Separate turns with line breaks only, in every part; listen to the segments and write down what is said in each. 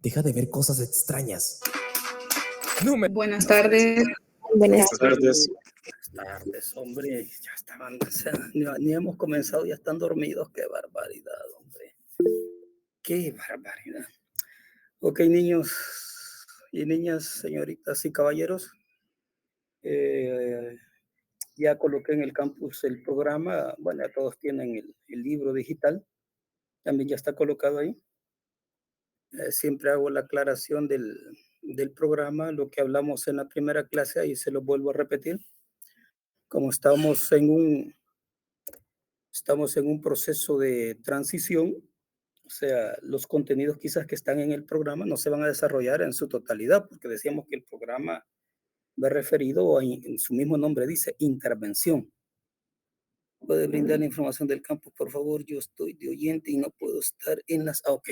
Deja de ver cosas extrañas.
Buenas tardes.
Buenas
tardes.
Buenas tardes, hombre. Ya estaban, o sea, ni hemos comenzado, ya están dormidos. Qué barbaridad, hombre. Qué barbaridad. Ok, niños y niñas, señoritas y caballeros. Ya coloqué en el campus el programa. Bueno, ya todos tienen el libro digital. También ya está colocado ahí. Siempre hago la aclaración del programa, lo que hablamos en la primera clase, ahí se lo vuelvo a repetir. Como estamos en un proceso de transición, o sea, los contenidos quizás que están en el programa no se van a desarrollar en su totalidad, porque decíamos que el programa va referido en su mismo nombre dice intervención. ¿Puede brindar la información del campus, por favor? Yo estoy de oyente y no puedo estar en las... ok.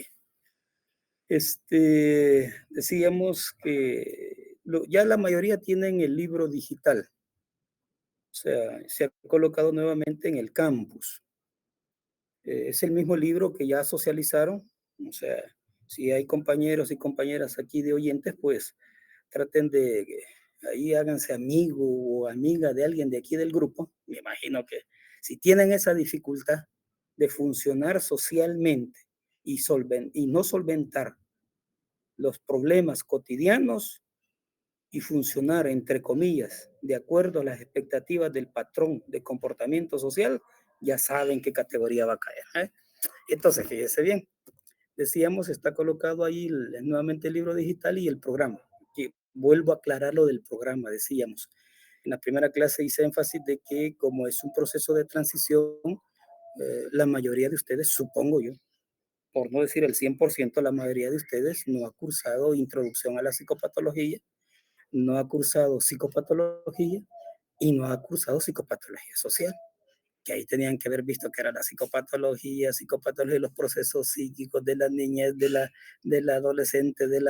Decíamos que ya la mayoría tienen el libro digital. O sea, se ha colocado nuevamente en el campus. Es el mismo libro que ya socializaron. O sea, si hay compañeros y compañeras aquí de oyentes, pues traten de, ahí háganse amigo o amiga de alguien de aquí del grupo. Me imagino que si tienen esa dificultad de funcionar socialmente y no solventar los problemas cotidianos y funcionar, entre comillas, de acuerdo a las expectativas del patrón de comportamiento social, ya saben qué categoría va a caer, ¿eh? Entonces, fíjese bien, decíamos, está colocado ahí nuevamente el libro digital y el programa. Que vuelvo a aclarar lo del programa, decíamos. En la primera clase hice énfasis de que como es un proceso de transición, la mayoría de ustedes, supongo yo, por no decir el 100%, la mayoría de ustedes no ha cursado introducción a la psicopatología, no ha cursado psicopatología y no ha cursado psicopatología social, que ahí tenían que haber visto que era la psicopatología de los procesos psíquicos de la niñez, del adolescente, del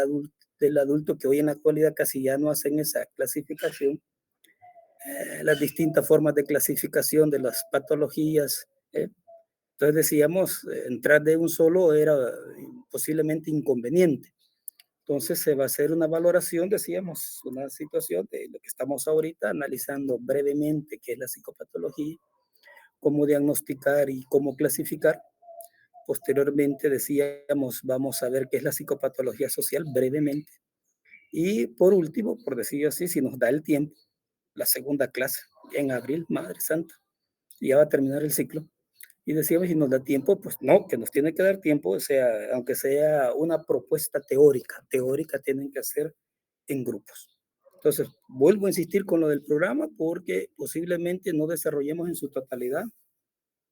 adulto, que hoy en la actualidad casi ya no hacen esa clasificación, las distintas formas de clasificación de las patologías. Entonces decíamos, entrar de un solo era posiblemente inconveniente. Entonces se va a hacer una valoración, decíamos, una situación de lo que estamos ahorita analizando brevemente, qué es la psicopatología, cómo diagnosticar y cómo clasificar. Posteriormente decíamos, vamos a ver qué es la psicopatología social brevemente. Y por último, por decirlo así, si nos da el tiempo, la segunda clase, en abril, Madre Santa, ya va a terminar el ciclo. Y decíamos, si nos da tiempo, pues no, que nos tiene que dar tiempo, o sea, aunque sea una propuesta teórica tienen que hacer en grupos. Entonces, vuelvo a insistir con lo del programa porque posiblemente no desarrollemos en su totalidad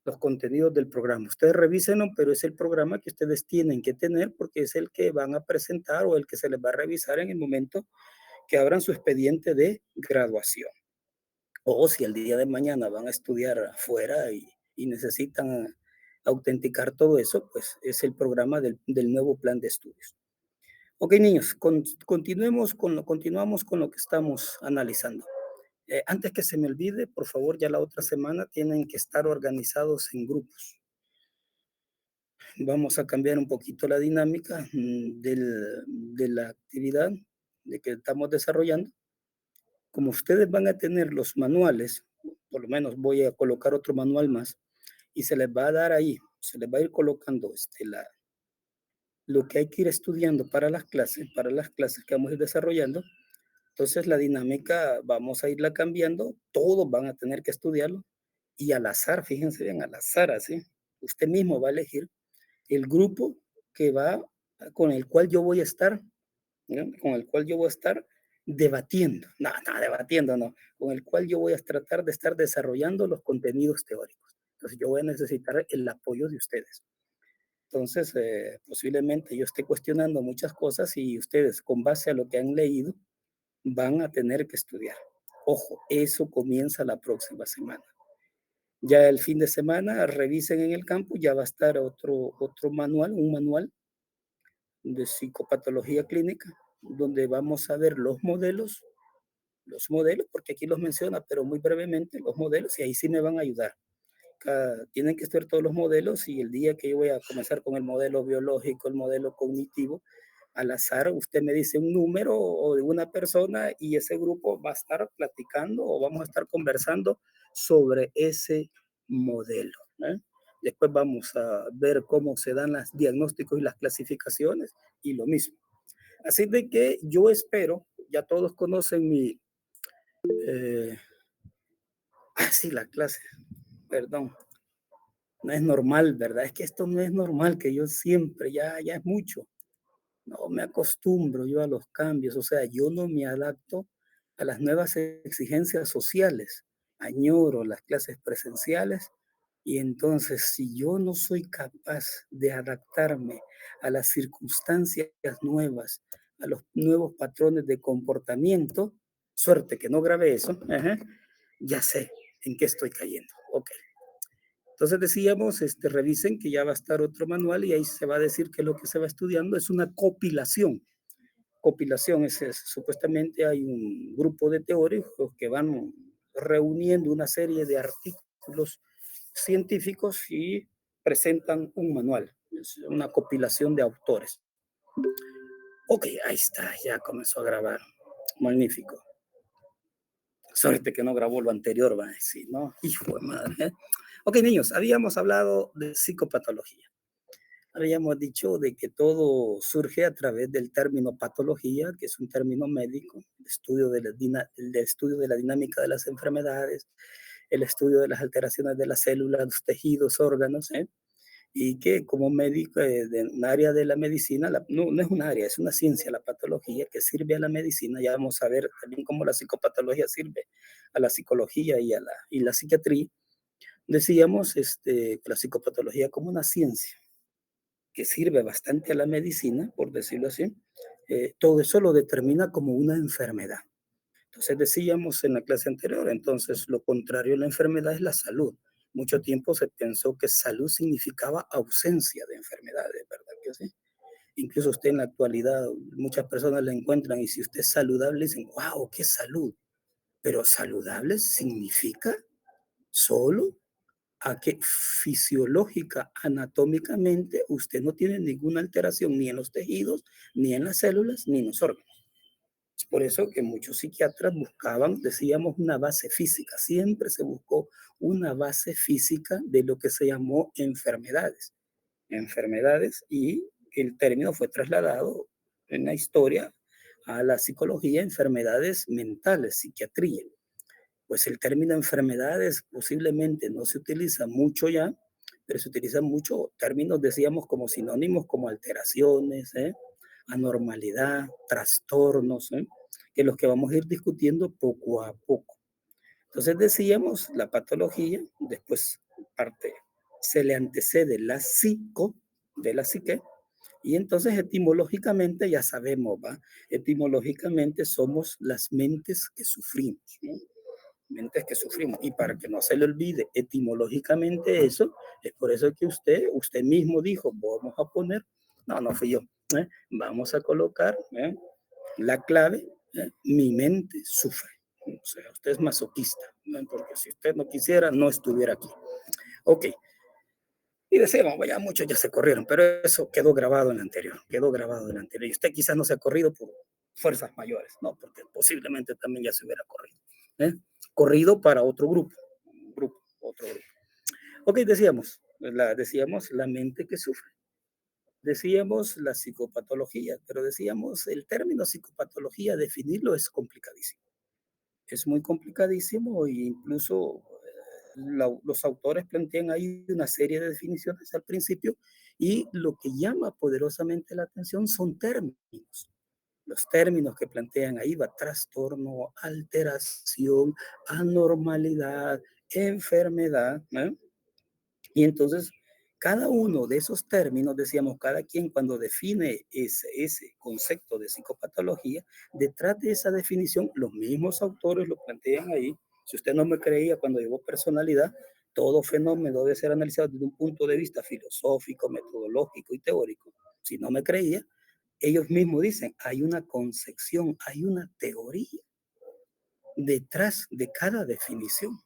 los contenidos del programa. Ustedes revísenlo, pero es el programa que ustedes tienen que tener porque es el que van a presentar o el que se les va a revisar en el momento que abran su expediente de graduación. O si el día de mañana van a estudiar afuera y necesitan autenticar todo eso, pues es el programa del nuevo plan de estudios. Ok, niños, continuamos con lo que estamos analizando. Antes que se me olvide, por favor, ya la otra semana tienen que estar organizados en grupos. Vamos a cambiar un poquito la dinámica de la actividad de que estamos desarrollando. Como ustedes van a tener los manuales, por lo menos voy a colocar otro manual más, y se les va a dar ahí, se les va a ir colocando lo que hay que ir estudiando para las clases que vamos a ir desarrollando. Entonces la dinámica vamos a irla cambiando, todos van a tener que estudiarlo y al azar, fíjense bien, al azar así, usted mismo va a elegir el grupo con el cual yo voy a estar, ¿no? Con el cual yo voy a estar debatiendo, no, con el cual yo voy a tratar de estar desarrollando los contenidos teóricos. Entonces yo voy a necesitar el apoyo de ustedes. Entonces, posiblemente yo esté cuestionando muchas cosas y ustedes, con base a lo que han leído, van a tener que estudiar. Ojo, eso comienza la próxima semana. Ya el fin de semana, revisen en el campus, ya va a estar otro manual, un manual de psicopatología clínica, donde vamos a ver los modelos, porque aquí los menciona, pero muy brevemente, los modelos, y ahí sí me van a ayudar. Tienen que estar todos los modelos y el día que yo voy a comenzar con el modelo biológico, el modelo cognitivo, al azar, usted me dice un número o de una persona y ese grupo va a estar platicando o vamos a estar conversando sobre ese modelo. ¿Eh? Después vamos a ver cómo se dan los diagnósticos y las clasificaciones y lo mismo. Así de que yo espero, ya todos conocen mi, eh, sí, la clase, perdón, no es normal, ¿verdad? Es que esto no es normal, que yo siempre, ya es mucho. No me acostumbro yo a los cambios, o sea, yo no me adapto a las nuevas exigencias sociales. Añoro las clases presenciales y entonces si yo no soy capaz de adaptarme a las circunstancias nuevas, a los nuevos patrones de comportamiento, suerte que no grabé eso, ajá, ya sé en qué estoy cayendo. Ok. Entonces decíamos, revisen que ya va a estar otro manual y ahí se va a decir que lo que se va estudiando es una compilación. Compilación es supuestamente hay un grupo de teóricos que van reuniendo una serie de artículos científicos y presentan un manual. Es una compilación de autores. Ok, ahí está, ya comenzó a grabar. Magnífico. Suerte que no grabó lo anterior, va a decir, ¿no? Hijo de madre. ¿Eh? Ok, niños, habíamos hablado de psicopatología. Habíamos dicho de que todo surge a través del término patología, que es un término médico, el estudio de la dinámica de las enfermedades, el estudio de las alteraciones de las células, los tejidos, órganos, ¿eh? Y que como médico de un área de la medicina, no es un área, es una ciencia, la patología, que sirve a la medicina. Ya vamos a ver también cómo la psicopatología sirve a la psicología y la psiquiatría. Decíamos la psicopatología como una ciencia que sirve bastante a la medicina, por decirlo así, todo eso lo determina como una enfermedad. Entonces decíamos en la clase anterior, entonces lo contrario a la enfermedad es la salud. Mucho tiempo se pensó que salud significaba ausencia de enfermedades, ¿verdad que sí? Incluso usted en la actualidad, muchas personas la encuentran y si usted es saludable, dicen, wow, qué salud. Pero saludable significa solo a que fisiológica, anatómicamente, usted no tiene ninguna alteración ni en los tejidos, ni en las células, ni en los órganos. Es por eso que muchos psiquiatras buscaban, decíamos, una base física. Siempre se buscó una base física de lo que se llamó enfermedades. Enfermedades y el término fue trasladado en la historia a la psicología, enfermedades mentales, psiquiatría. Pues el término enfermedades posiblemente no se utiliza mucho ya, pero se utilizan mucho términos, decíamos, como sinónimos como alteraciones, anormalidad, trastornos, que los que vamos a ir discutiendo poco a poco. Entonces decíamos, la patología, después parte, se le antecede la psico, de la psique, y entonces etimológicamente ya sabemos, ¿va? Etimológicamente somos las mentes que sufrimos, ¿no? Mentes que sufrimos. Y para que no se le olvide etimológicamente eso, es por eso que usted mismo dijo, vamos a poner, no fui yo, vamos a colocar la clave, mi mente sufre. O sea, usted es masoquista, ¿no? Porque si usted no quisiera, no estuviera aquí. Ok. Y decíamos, ya muchos ya se corrieron, pero eso quedó grabado en el anterior, quedó grabado en el anterior. Y usted quizás no se ha corrido por fuerzas mayores, no, porque posiblemente también ya se hubiera corrido. ¿Eh? Corrido para otro grupo, otro grupo. Ok, decíamos la mente que sufre. Decíamos la psicopatología, pero decíamos el término psicopatología, definirlo es complicadísimo. Es muy complicadísimo e incluso los autores plantean ahí una serie de definiciones al principio y lo que llama poderosamente la atención son términos. Los términos que plantean ahí va trastorno, alteración, anormalidad, enfermedad, ¿eh? Y entonces, cada uno de esos términos, decíamos, cada quien cuando define ese concepto de psicopatología, detrás de esa definición, los mismos autores lo plantean ahí. Si usted no me creía cuando llegó personalidad, todo fenómeno debe ser analizado desde un punto de vista filosófico, metodológico y teórico. Si no me creía, ellos mismos dicen, hay una concepción, hay una teoría detrás de cada definición.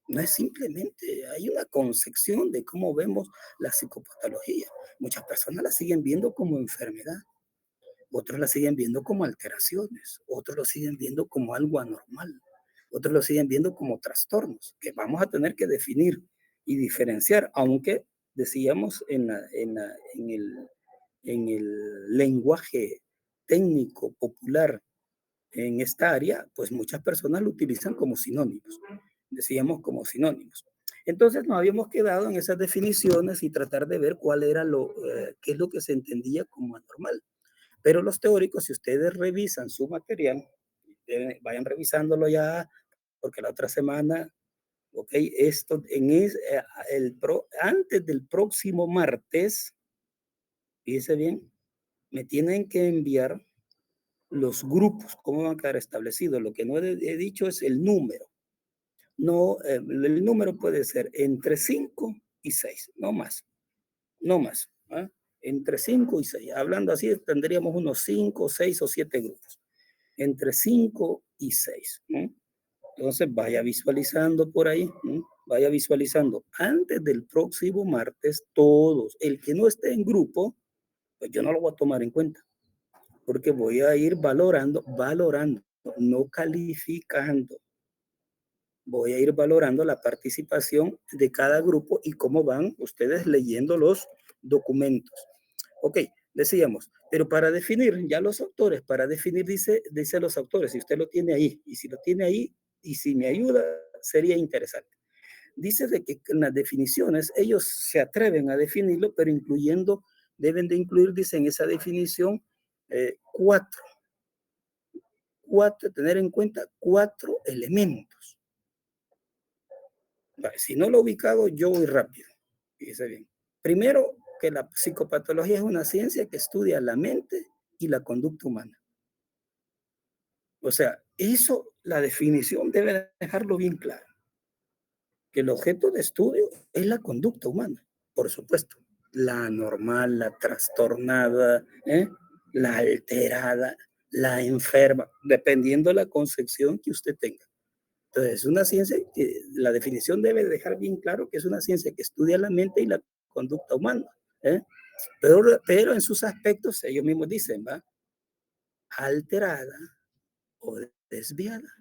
No es simplemente, hay una concepción de cómo vemos la psicopatología. Muchas personas la siguen viendo como enfermedad. otros la siguen viendo como alteraciones, otros lo siguen viendo como algo anormal, otros lo siguen viendo como trastornos, que vamos a tener que definir y diferenciar, aunque decíamos en el lenguaje técnico popular en esta área, pues muchas personas lo utilizan como sinónimos, decíamos como sinónimos. Entonces nos habíamos quedado en esas definiciones y tratar de ver cuál era qué es lo que se entendía como anormal. Pero los teóricos, si ustedes revisan su material, vayan revisándolo ya, porque la otra semana, ok, esto antes del próximo martes, fíjense bien, me tienen que enviar los grupos, cómo van a quedar establecidos. Lo que no he dicho es el número. No, el número puede ser entre 5 y 6, no más, no más. ¿Ah? Entre 5 y 6. Hablando así, tendríamos unos 5, 6 o 7 grupos. Entre 5 y 6. ¿No? Entonces, vaya visualizando por ahí, ¿no? Vaya visualizando. Antes del próximo martes, todos, el que no esté en grupo, pues yo no lo voy a tomar en cuenta, porque voy a ir valorando, no calificando. Voy a ir valorando la participación de cada grupo y cómo van ustedes leyendo los documentos. Ok, decíamos, pero para definir, ya los autores, para definir, dice los autores, si usted lo tiene ahí, y si lo tiene ahí, y si me ayuda, sería interesante. Dice de que en las definiciones ellos se atreven a definirlo, pero deben de incluir, dice en esa definición, cuatro, tener en cuenta 4 elementos. Vale, si no lo he ubicado, yo voy rápido. Fíjese bien. Primero, que la psicopatología es una ciencia que estudia la mente y la conducta humana. O sea, eso, la definición debe dejarlo bien claro. Que el objeto de estudio es la conducta humana, por supuesto. La normal, la trastornada, la alterada, la enferma, dependiendo de la concepción que usted tenga. Entonces, es una ciencia que la definición debe dejar bien claro que es una ciencia que estudia la mente y la conducta humana. ¿Eh? Pero en sus aspectos, ellos mismos dicen, ¿va? Alterada o desviada.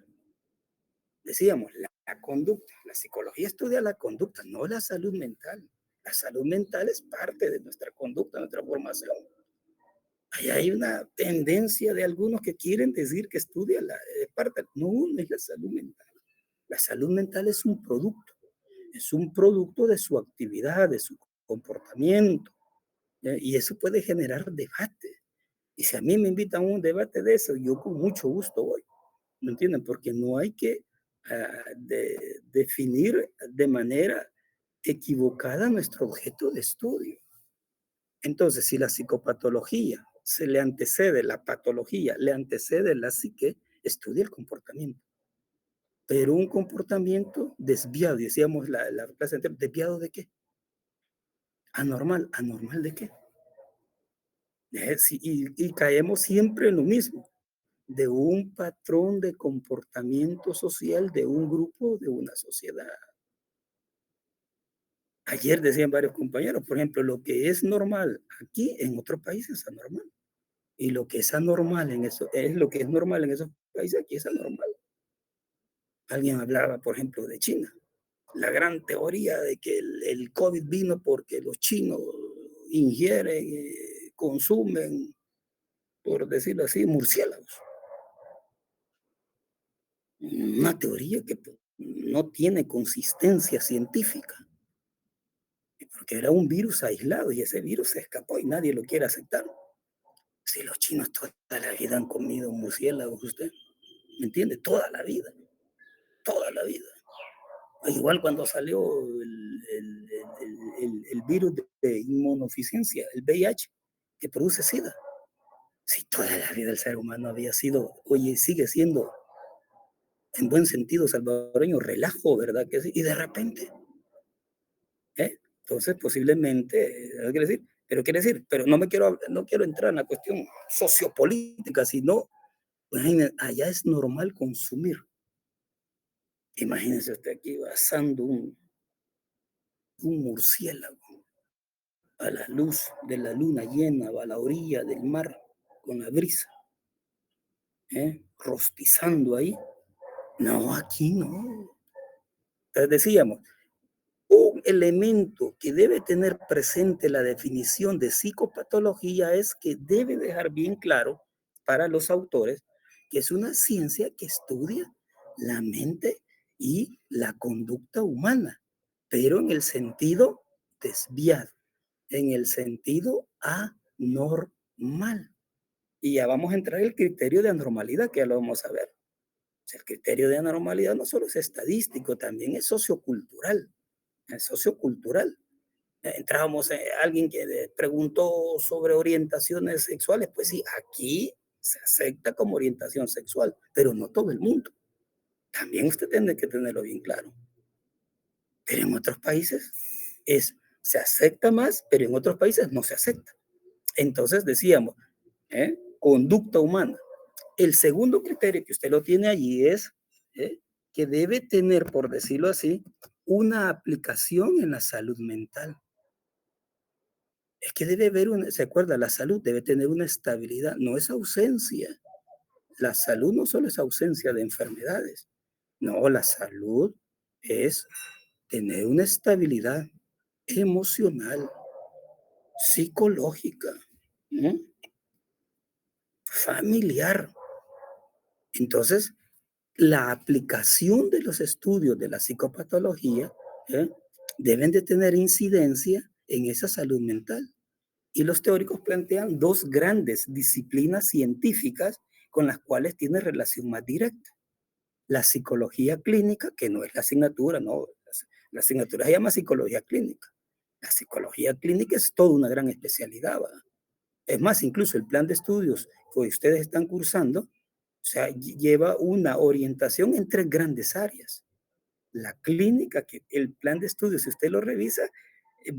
Decíamos, la conducta, la psicología estudia la conducta, no la salud mental. La salud mental es parte de nuestra conducta, nuestra formación. Ahí hay una tendencia de algunos que quieren decir que estudia la parte, no es la salud mental. La salud mental es un producto de su actividad, de su comportamiento, y eso puede generar debate. Y si a mí me invitan a un debate de eso, yo con mucho gusto voy, ¿me entienden? Porque no hay que definir de manera equivocada nuestro objeto de estudio. Entonces, si la psicopatología se le antecede, la patología le antecede la psique, estudia el comportamiento. Pero un comportamiento desviado, decíamos la clase anterior, ¿desviado de qué? Anormal, ¿anormal de qué? Y caemos siempre en lo mismo, de un patrón de comportamiento social de un grupo, de una sociedad. Ayer decían varios compañeros, por ejemplo, lo que es normal aquí en otros países es anormal. Y lo que es anormal en eso, es lo que es normal en esos países, aquí es anormal. Alguien hablaba, por ejemplo, de China. La gran teoría de que el COVID vino porque los chinos ingieren, consumen, por decirlo así, murciélagos. Una teoría que no tiene consistencia científica, porque era un virus aislado y ese virus se escapó y nadie lo quiere aceptar. Si los chinos toda la vida han comido murciélagos, usted, ¿me entiende? Toda la vida. Igual cuando salió el virus de inmunodeficiencia, el VIH, que produce SIDA. Si toda la vida el ser humano había sido, oye, sigue siendo, en buen sentido salvadoreño, relajo, ¿verdad? Que sí? Y de repente, entonces posiblemente, pero no quiero entrar en la cuestión sociopolítica, sino, pues, allá es normal consumir. Imagínense usted aquí asando un murciélago a la luz de la luna llena, a la orilla del mar. con la brisa, rostizando ahí. No, aquí no. Entonces decíamos, un elemento que debe tener presente la definición de psicopatología es que debe dejar bien claro para los autores que es una ciencia que estudia la mente y la conducta humana, pero en el sentido desviado, en el sentido anormal. Y ya vamos a entrar en el criterio de anormalidad, que ya lo vamos a ver. O sea, el criterio de anormalidad no solo es estadístico, también es sociocultural. Es sociocultural. Entrábamos, alguien que preguntó sobre orientaciones sexuales, pues sí, aquí se acepta como orientación sexual, pero no todo el mundo. También usted tiene que tenerlo bien claro. Pero en otros países se acepta más, pero en otros países no se acepta. Entonces decíamos, conducta humana. El segundo criterio que usted lo tiene allí es que debe tener, por decirlo así, una aplicación en la salud mental. Es que debe haber se acuerda, la salud debe tener una estabilidad, no es ausencia. La salud no solo es ausencia de enfermedades, no, la salud es tener una estabilidad emocional, psicológica, ¿no? Familiar. Entonces, la aplicación de los estudios de la psicopatología deben de tener incidencia en esa salud mental. Y los teóricos plantean dos grandes disciplinas científicas con las cuales tiene relación más directa. La psicología clínica, que no es la asignatura, no, la asignatura se llama psicología clínica. La psicología clínica es toda una gran especialidad, ¿verdad? Es más, incluso el plan de estudios que ustedes están cursando, o sea, lleva una orientación en tres grandes áreas. La clínica, que el plan de estudios, si usted lo revisa,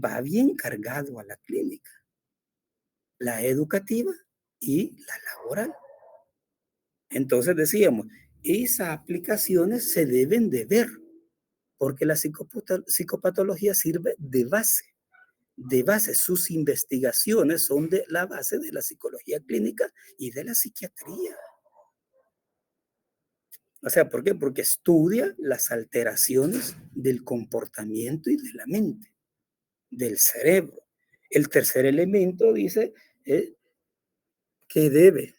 va bien cargado a la clínica. La educativa y la laboral. Entonces decíamos, esas aplicaciones se deben de ver, porque la psicopatología sirve de base. De base, sus investigaciones son de la base de la psicología clínica y de la psiquiatría. O sea, ¿por qué? Porque estudia las alteraciones del comportamiento y de la mente, del cerebro. El tercer elemento dice que debe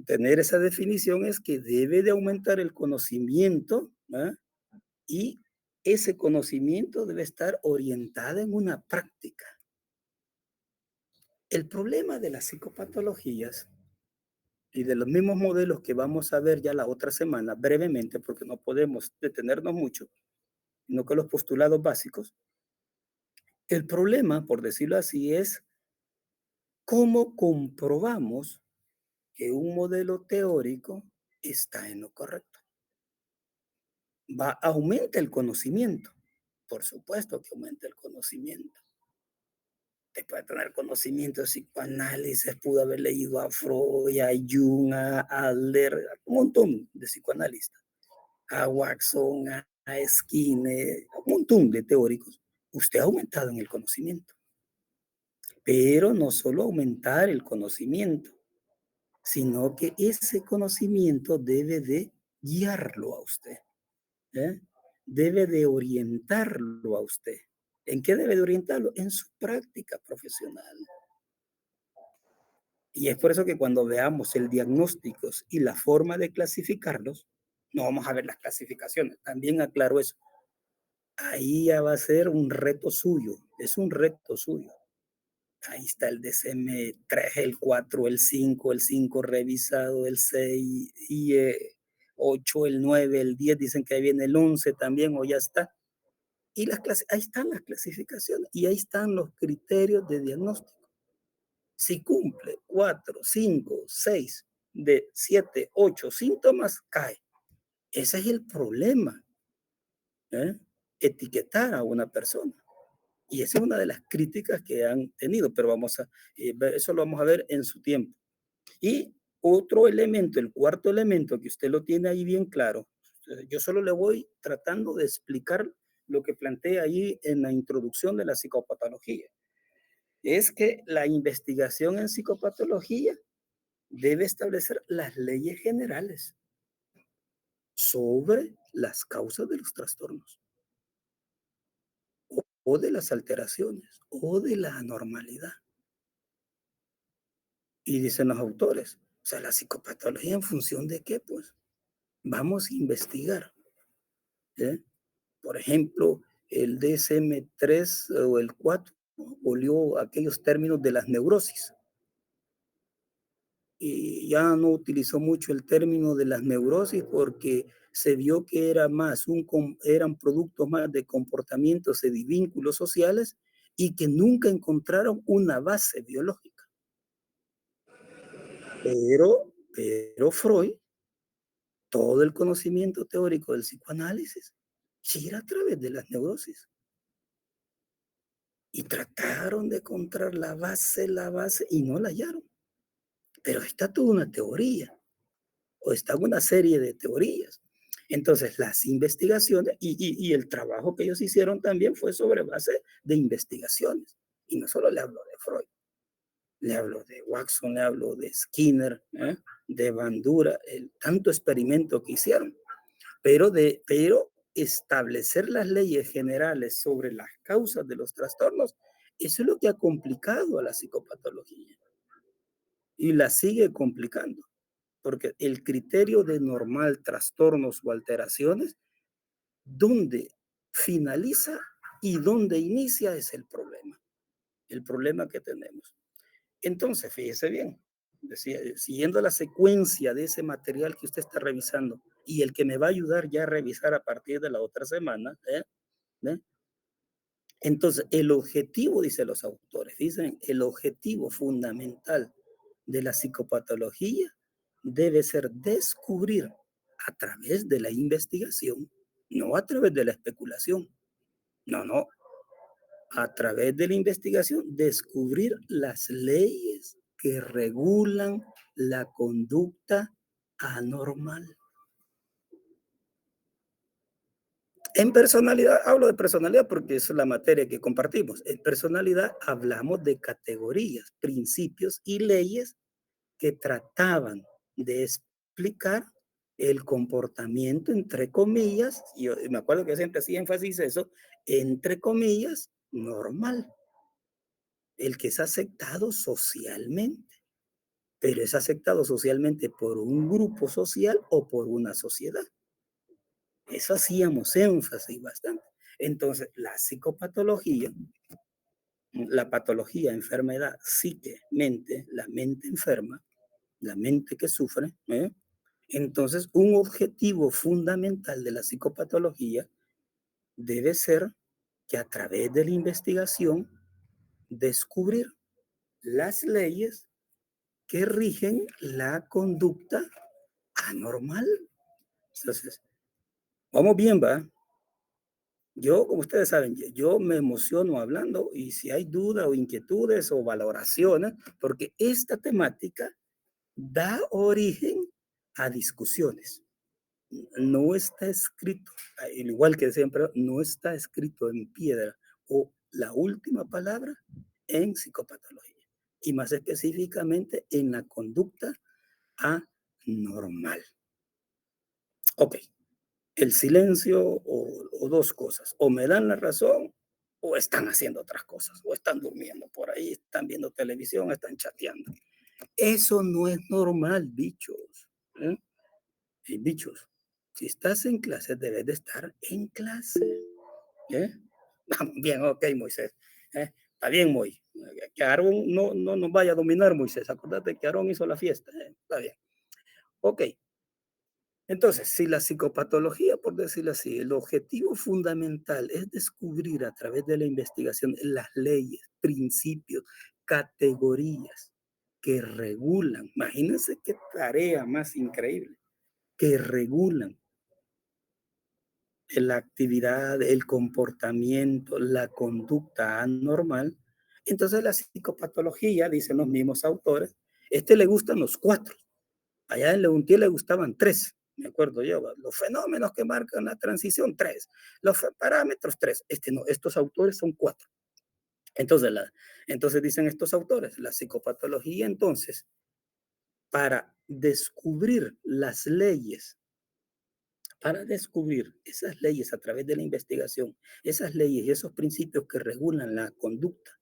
tener esa definición es que debe de aumentar el conocimiento, ¿eh? Y ese conocimiento debe estar orientado en una práctica. El problema de las psicopatologías y de los mismos modelos que vamos a ver ya la otra semana, brevemente, porque no podemos detenernos mucho, sino que los postulados básicos, el problema, por decirlo así, es cómo comprobamos que un modelo teórico está en lo correcto. Aumenta el conocimiento. Por supuesto que aumenta el conocimiento. Te puede tener conocimiento de psicoanálisis, pudo haber leído a Freud, a Jung, a Adler, a un montón de psicoanalistas, a Watson, a Skinner, un montón de teóricos. Usted ha aumentado en el conocimiento. Pero no solo aumentar el conocimiento, sino que ese conocimiento debe de guiarlo a usted. Debe de orientarlo a usted. ¿En qué debe de orientarlo? En su práctica profesional. Y es por eso que cuando veamos el diagnóstico y la forma de clasificarlos, no vamos a ver las clasificaciones. También aclaro eso. Ahí ya va a ser un reto suyo. Es un reto suyo. Ahí está el DSM-3, el 4, el 5 revisado, el 6 y 8, el 9, el 10. Dicen que ahí viene el 11 también o ya está. Y ahí están las clasificaciones y ahí están los criterios de diagnóstico. Si cumple 4, 5, 6 de 7, 8 síntomas, cae. Ese es el problema. Etiquetar a una persona. Y esa es una de las críticas que han tenido, pero eso lo vamos a ver en su tiempo. Y otro elemento, el cuarto elemento que usted lo tiene ahí bien claro, yo solo le voy tratando de explicar lo que plantea ahí en la introducción de la psicopatología, es que la investigación en psicopatología debe establecer las leyes generales sobre las causas de los trastornos o de las alteraciones o de la anormalidad. Y dicen los autores, o sea, la psicopatología en función de qué, pues vamos a investigar. ¿Eh? Por ejemplo, el DSM-3 o el 4 volvió aquellos términos de las neurosis y ya no utilizó mucho el término de las neurosis porque se vio que era más eran productos más de comportamientos y de vínculos sociales y que nunca encontraron una base biológica. Pero Freud, todo el conocimiento teórico del psicoanálisis, gira a través de las neurosis. Y trataron de encontrar la base, y no la hallaron. Pero está toda una teoría, o está una serie de teorías. Entonces, las investigaciones y el trabajo que ellos hicieron también fue sobre base de investigaciones. Y no solo le hablo de Freud, le hablo de Watson, le hablo de Skinner, de Bandura, el tanto experimento que hicieron. Pero establecer las leyes generales sobre las causas de los trastornos, eso es lo que ha complicado a la psicopatología y la sigue complicando, porque el criterio de normal, trastornos o alteraciones, donde finaliza y donde inicia es el problema que tenemos. Entonces, fíjese bien, decía, siguiendo la secuencia de ese material que usted está revisando y el que me va a ayudar ya a revisar a partir de la otra semana, ¿eh? Entonces, el objetivo, dicen los autores, dicen, el objetivo fundamental de la psicopatología debe ser descubrir a través de la investigación, no a través de la especulación, no, a través de la investigación, descubrir las leyes que regulan la conducta anormal. En personalidad, hablo de personalidad porque es la materia que compartimos. En personalidad hablamos de categorías, principios y leyes que trataban de explicar el comportamiento, entre comillas, y yo me acuerdo que siempre hacía énfasis eso, entre comillas, normal, el que es aceptado socialmente, pero es aceptado socialmente por un grupo social o por una sociedad. Eso hacíamos énfasis bastante. Entonces, la psicopatología, la patología, enfermedad, psique, mente, la mente enferma, la mente que sufre, entonces un objetivo fundamental de la psicopatología debe ser que a través de la investigación descubrir las leyes que rigen la conducta anormal. Entonces, vamos bien, ¿va? Yo, como ustedes saben, yo me emociono hablando y si hay dudas o inquietudes o valoraciones, porque esta temática da origen a discusiones. No está escrito, al igual que siempre, no está escrito en piedra o la última palabra en psicopatología y más específicamente en la conducta anormal. Ok, el silencio o dos cosas, o me dan la razón o están haciendo otras cosas, o están durmiendo por ahí, están viendo televisión, están chateando. Eso no es normal, bichos. ¿Eh? Y bichos, si estás en clase, debes de estar en clase. ¿Eh? Bien, ok, Moisés. Está bien, Moisés. Que Aarón no nos vaya a dominar, Moisés. Acuérdate que Aarón hizo la fiesta. Está bien. Ok. Entonces, si la psicopatología, por decirlo así, el objetivo fundamental es descubrir a través de la investigación las leyes, principios, categorías que regulan, imagínense qué tarea más increíble, que regulan la actividad, el comportamiento, la conducta anormal, entonces la psicopatología, dicen los mismos autores, le gustan los 4. Allá en Leontiel le gustaban 3, me acuerdo yo, los fenómenos que marcan la transición, 3, los parámetros, 3. No, estos autores son 4. Entonces dicen estos autores, la psicopatología entonces para descubrir las leyes, para descubrir esas leyes a través de la investigación, esas leyes y esos principios que regulan la conducta,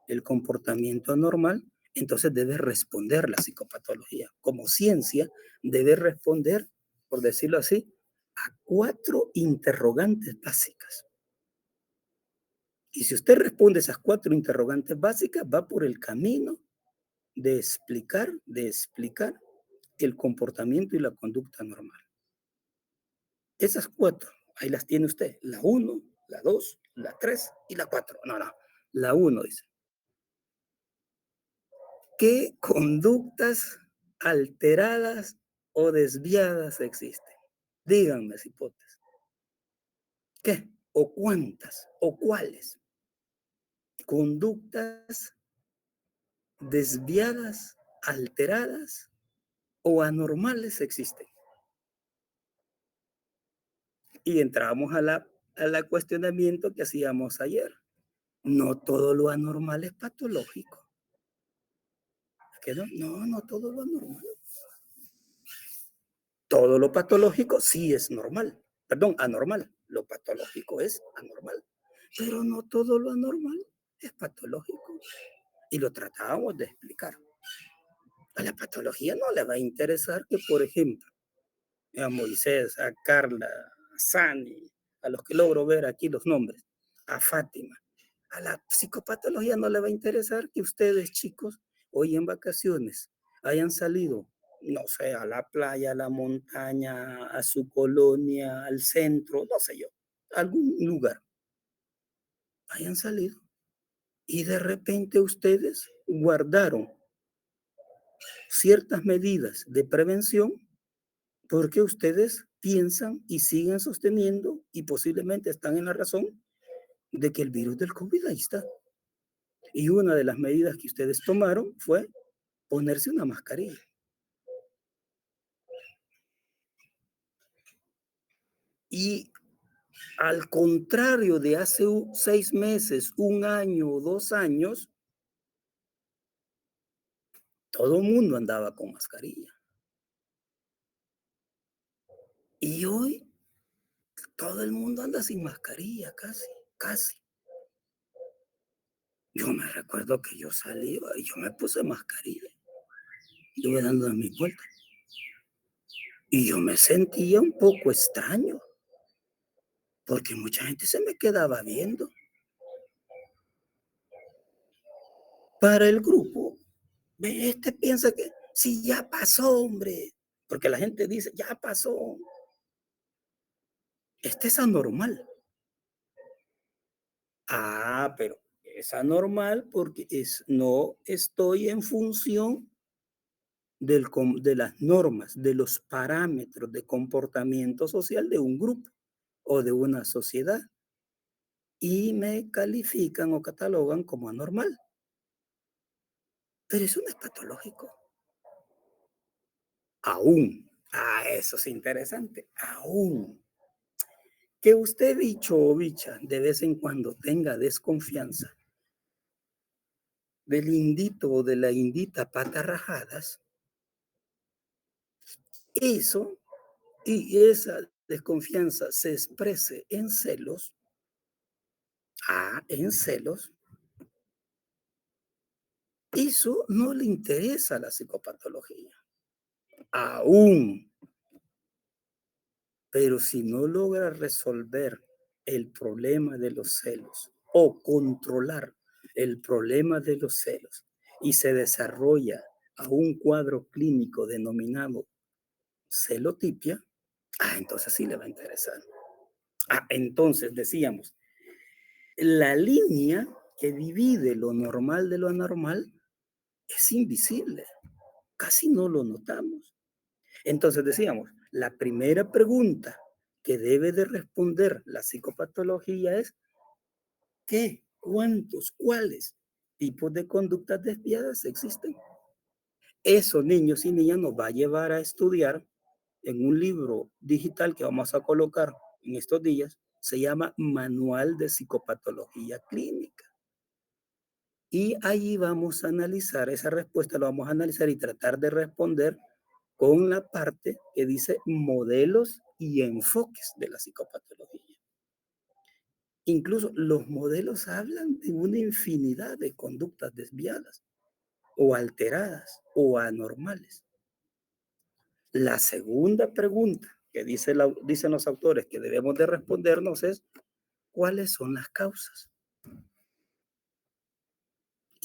el comportamiento anormal, entonces debe responder la psicopatología. Como ciencia, debe responder, por decirlo así, a 4 interrogantes básicas. Y si usted responde esas 4 interrogantes básicas, va por el camino de explicar el comportamiento y la conducta normal. Esas 4, ahí las tiene usted, la 1, la 2, la 3 y la 4. No, no, la 1 dice, ¿qué conductas alteradas o desviadas existen? Díganme, cipotes. ¿Qué? ¿O cuántas? ¿O cuáles? Conductas desviadas, alteradas o anormales existen. Y entramos a la cuestionamiento que hacíamos ayer. No todo lo anormal es patológico. ¿Que no? No, no todo lo anormal. Todo lo patológico sí es normal. Perdón, anormal. Lo patológico es anormal. Pero no todo lo anormal es patológico. Y lo tratábamos de explicar. A la patología no le va a interesar que, por ejemplo, a Moisés, a Carla, a Sani, a los que logro ver aquí los nombres, a Fátima. A la psicopatología no le va a interesar que ustedes, chicos, hoy en vacaciones hayan salido, no sé, a la playa, a la montaña, a su colonia, al centro, no sé yo, a algún lugar, hayan salido. Y de repente ustedes guardaron ciertas medidas de prevención porque ustedes piensan y siguen sosteniendo y posiblemente están en la razón de que el virus del COVID ahí está. Y una de las medidas que ustedes tomaron fue ponerse una mascarilla. Y al contrario de hace 6 meses, 1 año o 2 años, todo el mundo andaba con mascarilla. Y hoy todo el mundo anda sin mascarilla, casi, casi. Yo me recuerdo que yo salí y yo me puse mascarilla. Yo iba dando mis vueltas. Y yo me sentía un poco extraño, porque mucha gente se me quedaba viendo. Para el grupo, este piensa que si ya pasó, hombre, porque la gente dice, ya pasó. Este es anormal. Ah, pero es anormal porque no estoy en función de las normas, de los parámetros de comportamiento social de un grupo o de una sociedad y me califican o catalogan como anormal. Pero eso no es patológico. Aún. Ah, eso es interesante. Aún. Que usted, bicho o bicha, de vez en cuando tenga desconfianza del indito o de la indita patas rajadas, eso y esa desconfianza se exprese en celos, en celos, eso no le interesa a la psicopatología. Aún. Pero si no logra resolver el problema de los celos o controlar el problema de los celos y se desarrolla a un cuadro clínico denominado celotipia, entonces sí le va a interesar. Entonces decíamos, la línea que divide lo normal de lo anormal es invisible, casi no lo notamos. Entonces decíamos, la primera pregunta que debe de responder la psicopatología es ¿qué? ¿Cuántos? ¿Cuáles tipos de conductas desviadas existen? Eso, niños y niñas, nos va a llevar a estudiar en un libro digital que vamos a colocar en estos días. Se llama Manual de Psicopatología Clínica. Y allí vamos a analizar esa respuesta, lo vamos a analizar y tratar de responder con la parte que dice modelos y enfoques de la psicopatología. Incluso los modelos hablan de una infinidad de conductas desviadas o alteradas o anormales. La segunda pregunta que dicen los autores que debemos de respondernos es, ¿cuáles son las causas?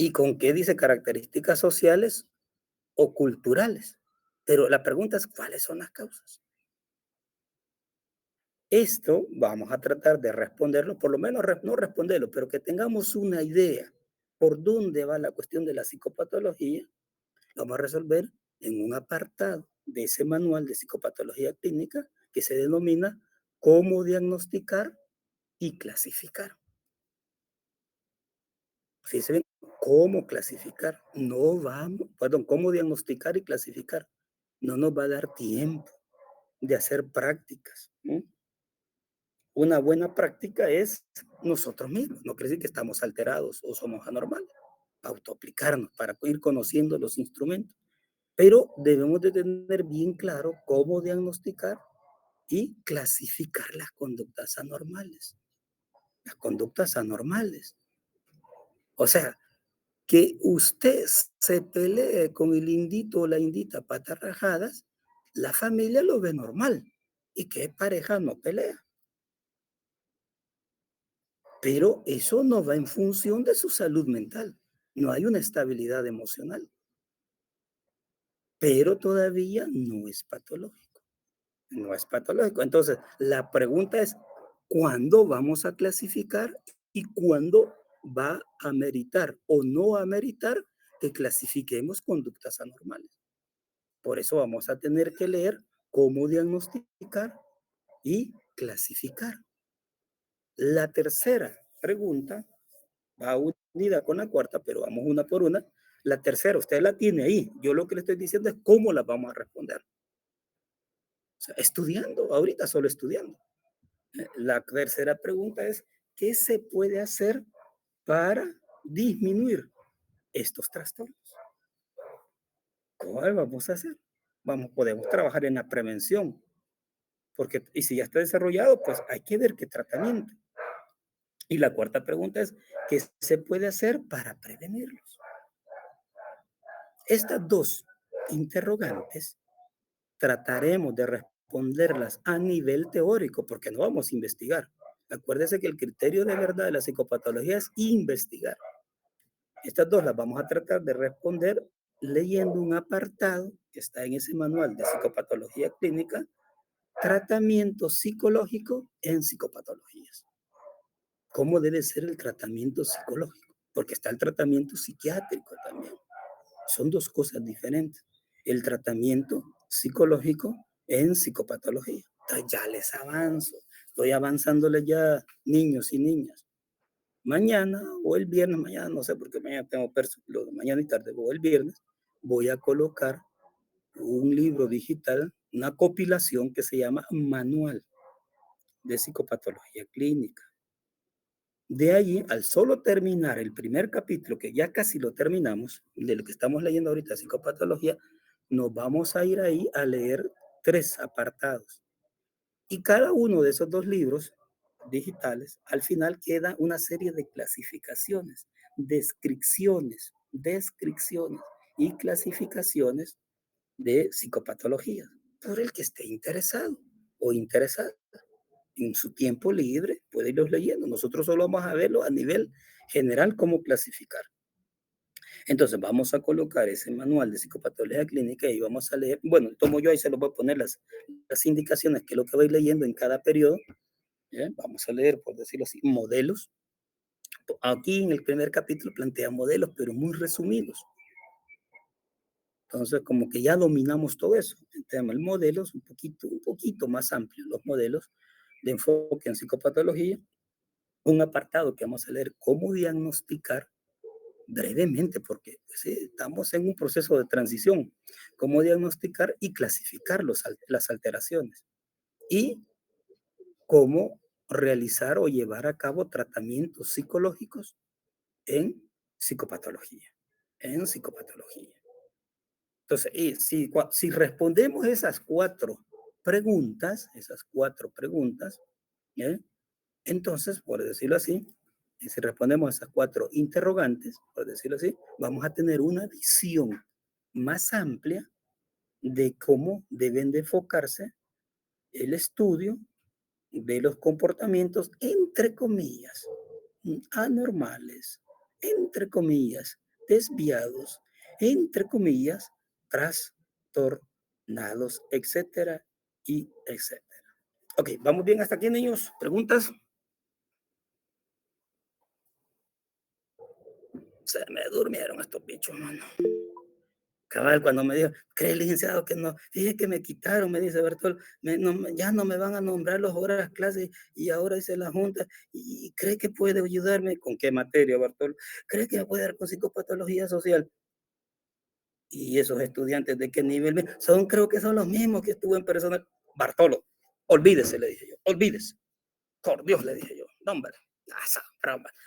¿Y con qué dice características sociales o culturales? Pero la pregunta es, ¿cuáles son las causas? Esto vamos a tratar de responderlo, por lo menos no responderlo, pero que tengamos una idea por dónde va la cuestión de la psicopatología. Lo vamos a resolver en un apartado de ese manual de psicopatología clínica que se denomina cómo diagnosticar y clasificar. Fíjense bien, cómo clasificar. No vamos, perdón, cómo diagnosticar y clasificar. No nos va a dar tiempo de hacer prácticas, ¿no? Una buena práctica es nosotros mismos. No quiere decir que estamos alterados o somos anormales. Autoaplicarnos para ir conociendo los instrumentos. Pero debemos de tener bien claro cómo diagnosticar y clasificar las conductas anormales. Las conductas anormales. O sea, que usted se pelee con el indito o la indita patas rajadas, la familia lo ve normal. Y que pareja no pelea. Pero eso no va en función de su salud mental. No hay una estabilidad emocional. Pero todavía no es patológico. No es patológico. Entonces, la pregunta es, ¿cuándo vamos a clasificar y cuándo va a meritar o no a meritar que clasifiquemos conductas anormales? Por eso vamos a tener que leer cómo diagnosticar y clasificar. La tercera pregunta va unida con la cuarta, pero vamos una por una. La tercera, usted la tiene ahí. Yo lo que le estoy diciendo es cómo la vamos a responder. O sea, estudiando, ahorita solo estudiando. La tercera pregunta es, ¿qué se puede hacer para disminuir estos trastornos? ¿Cuál vamos a hacer? Podemos trabajar en la prevención, porque y si ya está desarrollado, pues hay que ver qué tratamiento. Y la cuarta pregunta es, ¿qué se puede hacer para prevenirlos? Estas dos interrogantes trataremos de responderlas a nivel teórico, porque no vamos a investigar. Acuérdese que el criterio de verdad de la psicopatología es investigar. Estas dos las vamos a tratar de responder leyendo un apartado que está en ese manual de psicopatología clínica, tratamiento psicológico en psicopatologías. ¿Cómo debe ser el tratamiento psicológico? Porque está el tratamiento psiquiátrico también. Son dos cosas diferentes. El tratamiento psicológico en psicopatología. Ya les avanzo. Estoy avanzándole ya niños y niñas. Mañana o el viernes, mañana no sé porque mañana tengo mañana y tarde o el viernes, voy a colocar un libro digital, una compilación que se llama Manual de Psicopatología Clínica. De allí, al solo terminar el primer capítulo, que ya casi lo terminamos, de lo que estamos leyendo ahorita, psicopatología, nos vamos a ir ahí a leer 3 apartados. Y cada uno de esos 2 libros digitales, al final queda una serie de clasificaciones, descripciones y clasificaciones de psicopatología, por el que esté interesado o interesada. En su tiempo libre puede irlos leyendo. Nosotros solo vamos a verlo a nivel general, cómo clasificar. Entonces vamos a colocar ese manual de psicopatología clínica y vamos a leer, bueno, tomo yo ahí se lo voy a poner las indicaciones, que es lo que voy leyendo en cada periodo. ¿Ya? Vamos a leer, por decirlo así, modelos. Aquí en el primer capítulo plantea modelos, pero muy resumidos. Entonces, como que ya dominamos todo eso. El tema del modelo es un poquito más amplio, los modelos de enfoque en psicopatología. Un apartado que vamos a leer, cómo diagnosticar brevemente, porque pues, estamos en un proceso de transición, cómo diagnosticar y clasificar las alteraciones y cómo realizar o llevar a cabo tratamientos psicológicos en psicopatología, en psicopatología. Entonces, y si respondemos esas cuatro preguntas, ¿eh? Entonces, por decirlo así, y si respondemos esas cuatro interrogantes, por decirlo así, vamos a tener una visión más amplia de cómo deben de enfocarse el estudio de los comportamientos, entre comillas, anormales, entre comillas, desviados, entre comillas, trastornados, etcétera, y etcétera. Ok, ¿vamos bien hasta aquí, niños? ¿Preguntas? Se me durmieron estos bichos, mano. Cabal, cuando me dijo, ¿cree licenciado que no? Dije que me quitaron, me dice Bertol, ya no me van a nombrar los horas de las clases y ahora hice la junta y cree que puede ayudarme. ¿Con qué materia, Bertol? ¿Cree que me puede dar con psicopatología social? Y esos estudiantes de qué nivel son, creo que son los mismos que estuvo en persona. Bartolo, olvídese, le dije yo, olvídese. Por Dios, le dije yo, no, hombre,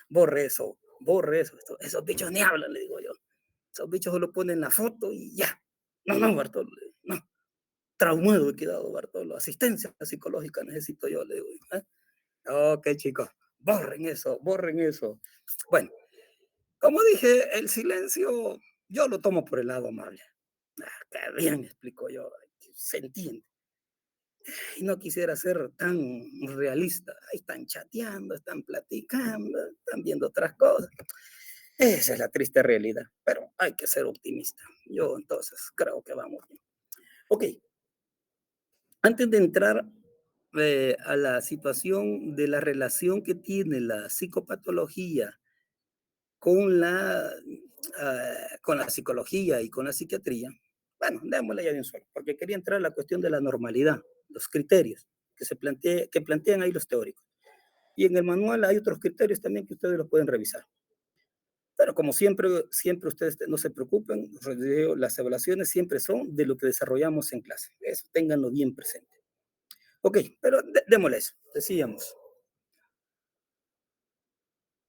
borre eso, esos bichos ni hablan, le digo yo. Esos bichos solo ponen la foto y ya. No, Bartolo, no. Traumado he quedado, Bartolo. Asistencia psicológica necesito yo, le digo. ¿Eh? Ok, chicos, borren eso, borren eso. Bueno, como dije, el silencio yo lo tomo por el lado amable. Qué bien, explico yo, se entiende. Y no quisiera ser tan realista. Ahí están chateando, están platicando, están viendo otras cosas. Esa es la triste realidad, pero hay que ser optimista. Yo entonces creo que vamos bien. Ok, antes de entrar a la situación de la relación que tiene la psicopatología con con la psicología y con la psiquiatría, bueno, démosle ya de un solo, porque quería entrar a la cuestión de la normalidad, los criterios que plantean ahí los teóricos. Y en el manual hay otros criterios también que ustedes los pueden revisar. Pero como siempre ustedes no se preocupen, las evaluaciones siempre son de lo que desarrollamos en clase. Eso ténganlo bien presente. Ok, pero démosle eso. Decíamos,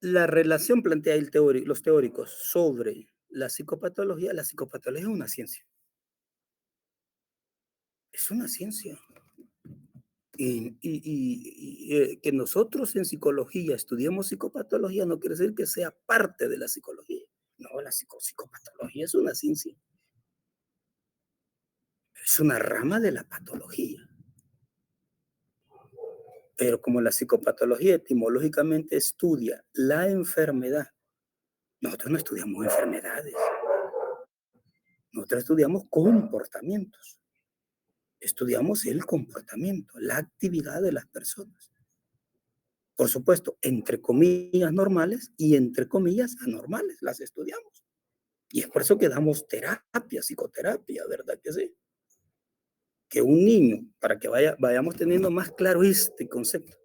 la relación plantea los teóricos sobre la psicopatología es una ciencia. Es una ciencia. Que nosotros en psicología estudiemos psicopatología no quiere decir que sea parte de la psicología. No, la psicopatología es una ciencia. Es una rama de la patología. Pero como la psicopatología etimológicamente estudia la enfermedad, nosotros no estudiamos enfermedades. Nosotros estudiamos comportamientos. Estudiamos el comportamiento, la actividad de las personas. Por supuesto, entre comillas normales y entre comillas anormales, las estudiamos. Y es por eso que damos terapia, psicoterapia, ¿verdad que sí? Que un niño, para que vayamos teniendo más claro este concepto.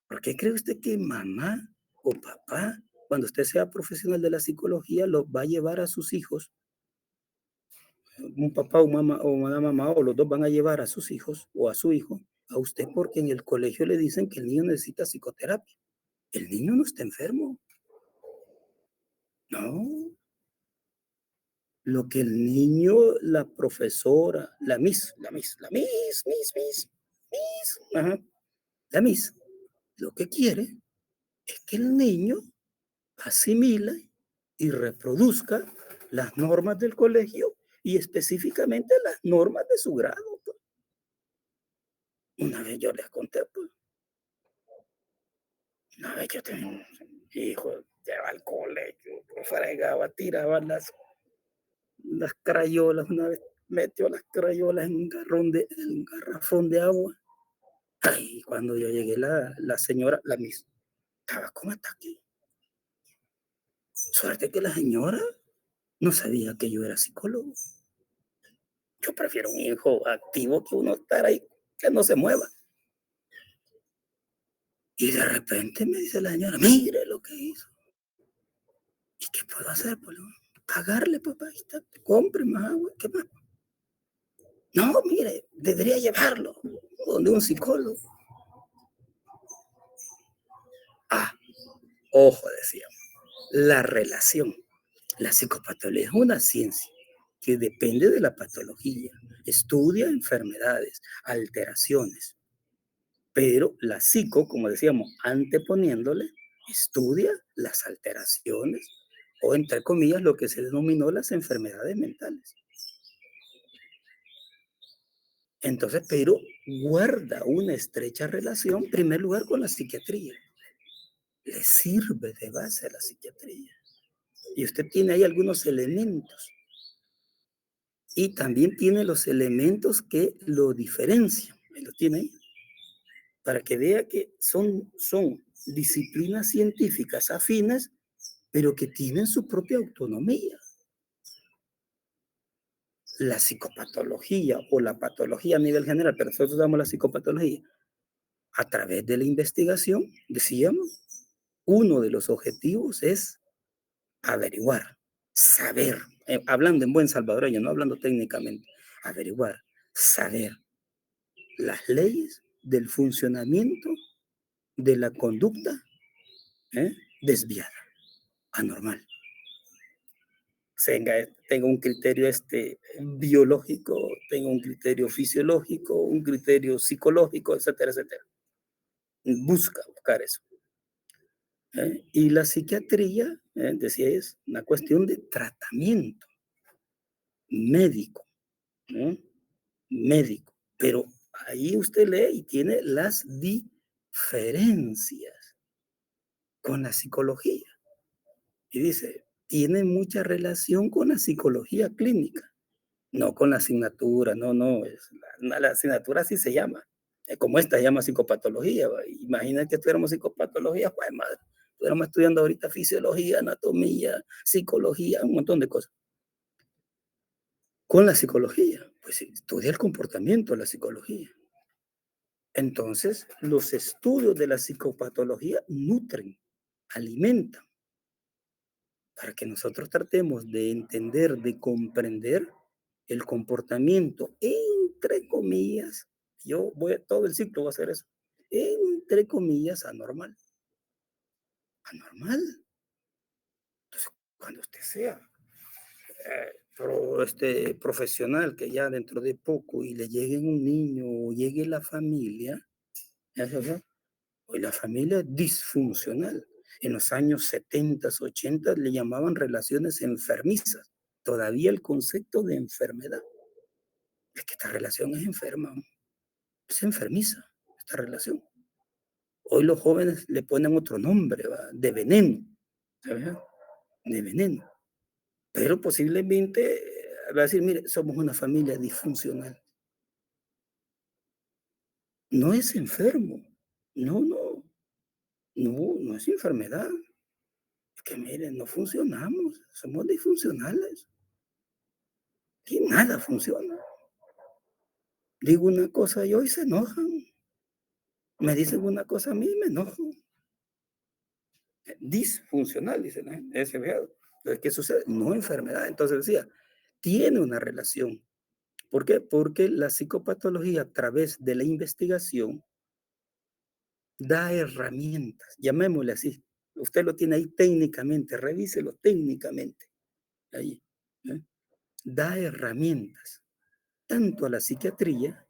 ¿Por qué cree usted que mamá o papá, cuando usted sea profesional de la psicología, lo va a llevar a sus hijos? Un papá o una mamá o los dos van a llevar a sus hijos o a su hijo a usted porque en el colegio le dicen que el niño necesita psicoterapia. El niño no está enfermo. No. Lo que el niño, la profesora, la miss, ajá, la miss, lo que quiere es que el niño asimile y reproduzca las normas del colegio y específicamente las normas de su grado. Pues. Una vez yo les conté, pues, una vez yo tenía un hijo, lleva al colegio, fregaba, tiraba las crayolas, una vez metió las crayolas en un garrafón de agua. Ay, cuando yo llegué, la señora, la miss, estaba con ataque. Suerte que la señora no sabía que yo era psicólogo. Yo prefiero un hijo activo que uno estar ahí, que no se mueva. Y de repente me dice la señora, mire lo que hizo. ¿Y qué puedo hacer? Pues pagarle, papá, ahí está, compre más agua, ¿qué más? No, mire, debería llevarlo donde un psicólogo. Ah, ojo, decíamos. la relación. La psicopatología es una ciencia que depende de la patología, estudia enfermedades, alteraciones, pero la psico, como decíamos, anteponiéndole, estudia las alteraciones o, entre comillas, lo que se denominó las enfermedades mentales. Entonces, pero guarda una estrecha relación, en primer lugar, con la psiquiatría. Le sirve de base a la psiquiatría. Y usted tiene ahí algunos elementos. Y también tiene los elementos que lo diferencian. Lo tiene ahí. Para que vea que son disciplinas científicas afines, pero que tienen su propia autonomía. La psicopatología o la patología a nivel general, pero nosotros damos la psicopatología. A través de la investigación, decíamos, uno de los objetivos es averiguar, saber, hablando en buen salvadoreño, no hablando técnicamente, averiguar, saber las leyes del funcionamiento de la conducta desviada, anormal. Tenga un criterio biológico, tenga un criterio fisiológico, un criterio psicológico, etcétera, etcétera. Buscar eso. Y la psiquiatría, decía, es una cuestión de tratamiento médico, ¿no? Médico. Pero ahí usted lee y tiene las diferencias con la psicología. Y dice, tiene mucha relación con la psicología clínica, no con la asignatura, no, la asignatura así se llama. Como esta se llama psicopatología. Imagina que estuviéramos psicopatología, pues madre, estuviéramos estudiando ahorita fisiología, anatomía, psicología, un montón de cosas. Con la psicología, pues estudia el comportamiento de la psicología. Entonces, los estudios de la psicopatología nutren, alimentan, para que nosotros tratemos de entender, de comprender el comportamiento, entre comillas, todo el ciclo va a ser eso, entre comillas, anormal. Anormal. Entonces, cuando usted sea profesional, que ya dentro de poco y le llegue un niño o llegue la familia, hoy la familia es disfuncional. En los años 70, 80 le llamaban relaciones enfermizas. Todavía el concepto de enfermedad. Es que esta relación es enferma, es enfermiza, esta relación. Hoy los jóvenes le ponen otro nombre, ¿va? De veneno, ¿sabes? De veneno. Pero posiblemente va a decir, mire, somos una familia disfuncional. No es enfermo, no es enfermedad. Es que miren, no funcionamos, somos disfuncionales. Y nada funciona. Digo una cosa yo y se enojan. Me dicen una cosa a mí y me enojo. Disfuncional, dicen la gente. Entonces, ¿qué sucede? No enfermedad. Entonces decía, tiene una relación. ¿Por qué? Porque la psicopatología a través de la investigación da herramientas, llamémosle así. Usted lo tiene ahí técnicamente, revíselo técnicamente. Ahí. ¿eh? Da herramientas tanto a la psiquiatría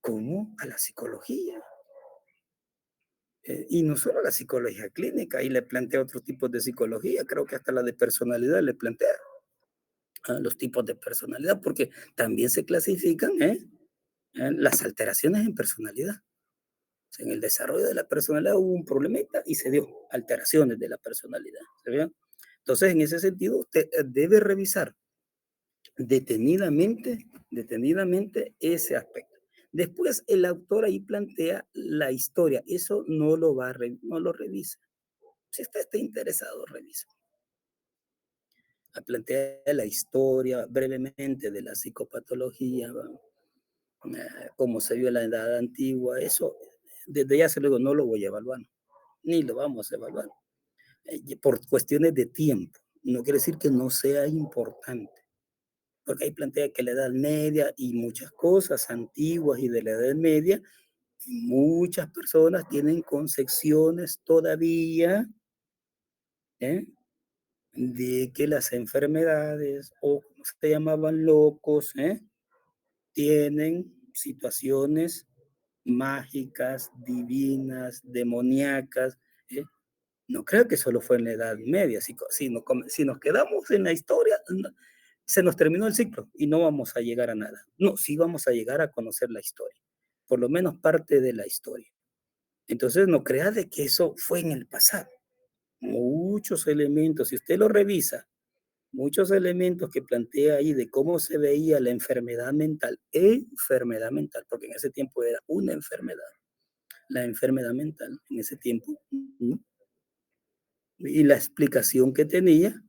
como a la psicología. Y no solo a la psicología clínica, ahí le plantea otros tipos de psicología, creo que hasta la de personalidad le plantea los tipos de personalidad, porque también se clasifican las alteraciones en personalidad. O sea, en el desarrollo de la personalidad hubo un problemita y se dio alteraciones de la personalidad. ¿Se ve? Entonces, en ese sentido, usted debe revisar detenidamente ese aspecto. Después, el autor ahí plantea la historia. Eso no lo revisa. Si usted está interesado, revisa. Plantea la historia brevemente de la psicopatología, cómo se vio en la edad antigua. Eso, desde ya se lo digo, no lo voy a evaluar, ni lo vamos a evaluar. Por cuestiones de tiempo. No quiere decir que no sea importante. Porque ahí plantea que la Edad Media y muchas cosas antiguas y de la Edad Media, muchas personas tienen concepciones todavía ¿eh? De que las enfermedades, o como se llamaban locos, tienen situaciones mágicas, divinas, demoníacas. ¿eh? No creo que solo fue en la Edad Media. Si nos quedamos en la historia, se nos terminó el ciclo y no vamos a llegar a nada. No, sí vamos a llegar a conocer la historia, por lo menos parte de la historia. Entonces, no crea de que eso fue en el pasado. Muchos elementos, si usted lo revisa, muchos elementos que plantea ahí de cómo se veía la enfermedad mental, porque en ese tiempo era una enfermedad, la enfermedad mental en ese tiempo, y la explicación que tenía,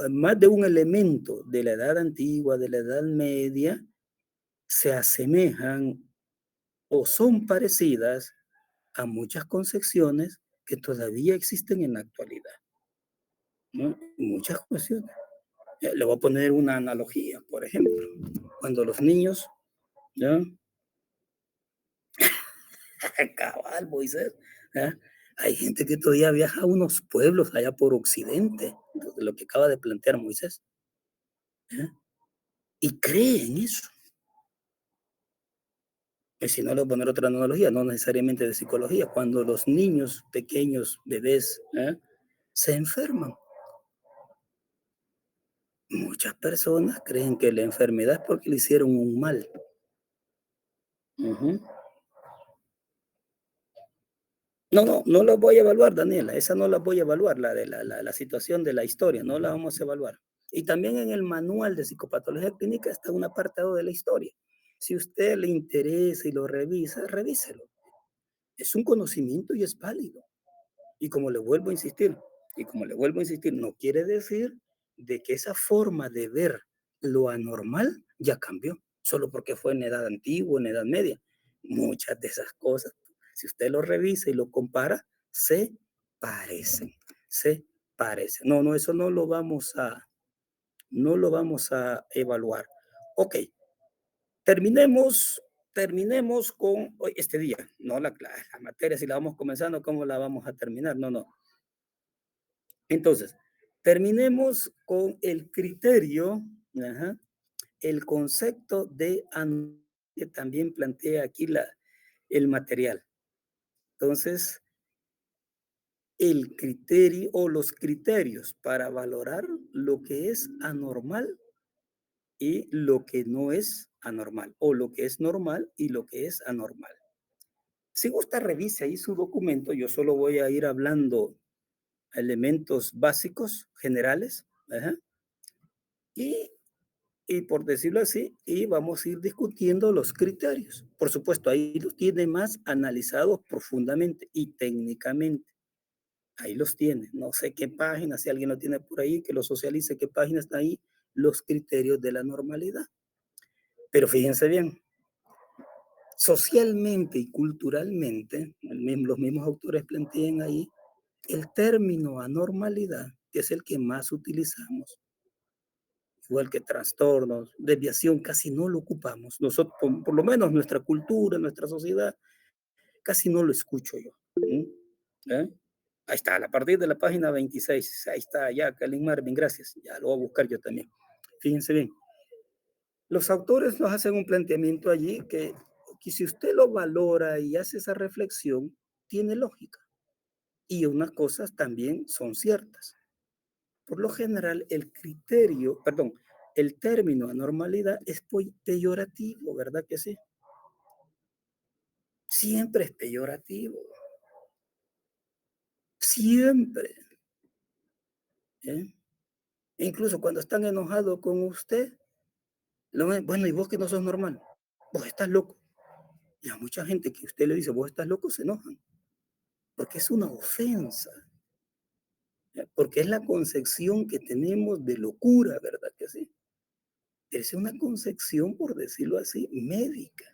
más de un elemento de la edad antigua, de la edad media, se asemejan o son parecidas a muchas concepciones que todavía existen en la actualidad, ¿no? Muchas cuestiones. Le voy a poner una analogía, por ejemplo, cuando los niños, ¿ya? Cabal, Moisés, ¿ya? Hay gente que todavía viaja a unos pueblos allá por Occidente, de lo que acaba de plantear Moisés, ¿ya? Y cree en eso. Y si no, le voy a poner otra analogía, no necesariamente de psicología, cuando los niños pequeños, bebés, se enferman. Muchas personas creen que la enfermedad es porque le hicieron un mal. Ujú. No la voy a evaluar, Daniela, esa no la voy a evaluar, la de la situación de la historia, no la vamos a evaluar. Y también en el manual de psicopatología clínica está un apartado de la historia. Si a usted le interesa y lo revisa, revíselo. Es un conocimiento y es válido. Y como le vuelvo a insistir, no quiere decir de que esa forma de ver lo anormal ya cambió, solo porque fue en edad antigua, en edad media. Muchas de esas cosas, si usted lo revisa y lo compara, parecen, se parecen. Eso no lo vamos a evaluar. Ok, terminemos, terminemos con hoy, este día, no la materia, si la vamos comenzando, ¿cómo la vamos a terminar? No. Entonces, terminemos con el criterio, ajá, el concepto de que también plantea aquí el material. Entonces, el criterio o los criterios para valorar lo que es anormal y lo que no es anormal, o lo que es normal y lo que es anormal. Si gusta, revise ahí su documento. Yo solo voy a ir hablando elementos básicos, generales, ajá, y por decirlo así, y vamos a ir discutiendo los criterios. Por supuesto, ahí los tiene más analizados profundamente y técnicamente. Ahí los tiene. No sé qué página, si alguien lo tiene por ahí, que lo socialice, qué página está ahí, los criterios de la normalidad. Pero fíjense bien, socialmente y culturalmente, los mismos autores plantean ahí el término anormalidad, que es el que más utilizamos, igual que trastornos, desviación, casi no lo ocupamos. Nosotros, por lo menos nuestra cultura, nuestra sociedad, casi no lo escucho yo. ¿Eh? Ahí está, a partir de la página 26, ahí está, ya, Kalin Marvin, gracias. Ya lo voy a buscar yo también. Fíjense bien. Los autores nos hacen un planteamiento allí que si usted lo valora y hace esa reflexión, tiene lógica. Y unas cosas también son ciertas. Por lo general, el término anormalidad es peyorativo, ¿verdad que sí? Siempre es peyorativo, siempre. ¿eh? Incluso cuando están enojados con usted, bueno, y vos que no sos normal, vos estás loco. Y a mucha gente que usted le dice, vos estás loco, se enojan, porque es una ofensa, porque es la concepción que tenemos de locura, ¿verdad que sí? Es una concepción, por decirlo así, médica,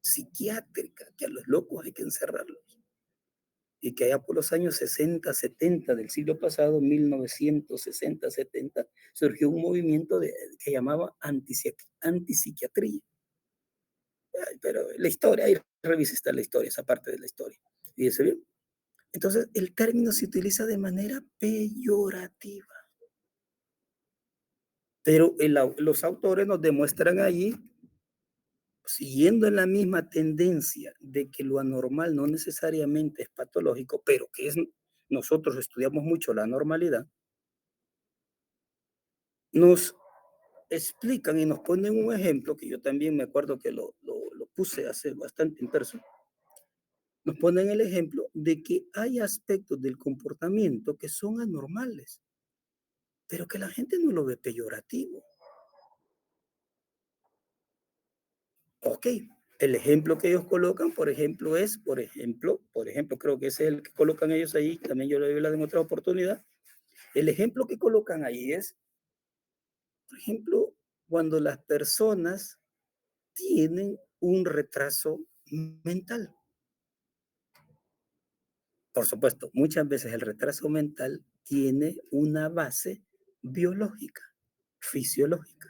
psiquiátrica, que a los locos hay que encerrarlos. Y que allá por los años 60, 70 del siglo pasado, 1960, 70, surgió un movimiento que llamaba antipsiquiatría. Pero la historia, ahí revisa está la historia, esa parte de la historia. Fíjese bien. Entonces, el término se utiliza de manera peyorativa. Pero los autores nos demuestran allí, siguiendo en la misma tendencia de que lo anormal no necesariamente es patológico, pero que es, nosotros estudiamos mucho la normalidad, nos explican y nos ponen un ejemplo que yo también me acuerdo que lo puse hace bastante impreso. Nos ponen el ejemplo de que hay aspectos del comportamiento que son anormales, pero que la gente no lo ve peyorativo. Ok, el ejemplo que ellos colocan, por ejemplo, creo que ese es el que colocan ellos ahí, también yo lo he hablado en otra oportunidad. El ejemplo que colocan ahí es, por ejemplo, cuando las personas tienen un retraso mental. Por supuesto, muchas veces el retraso mental tiene una base biológica, fisiológica.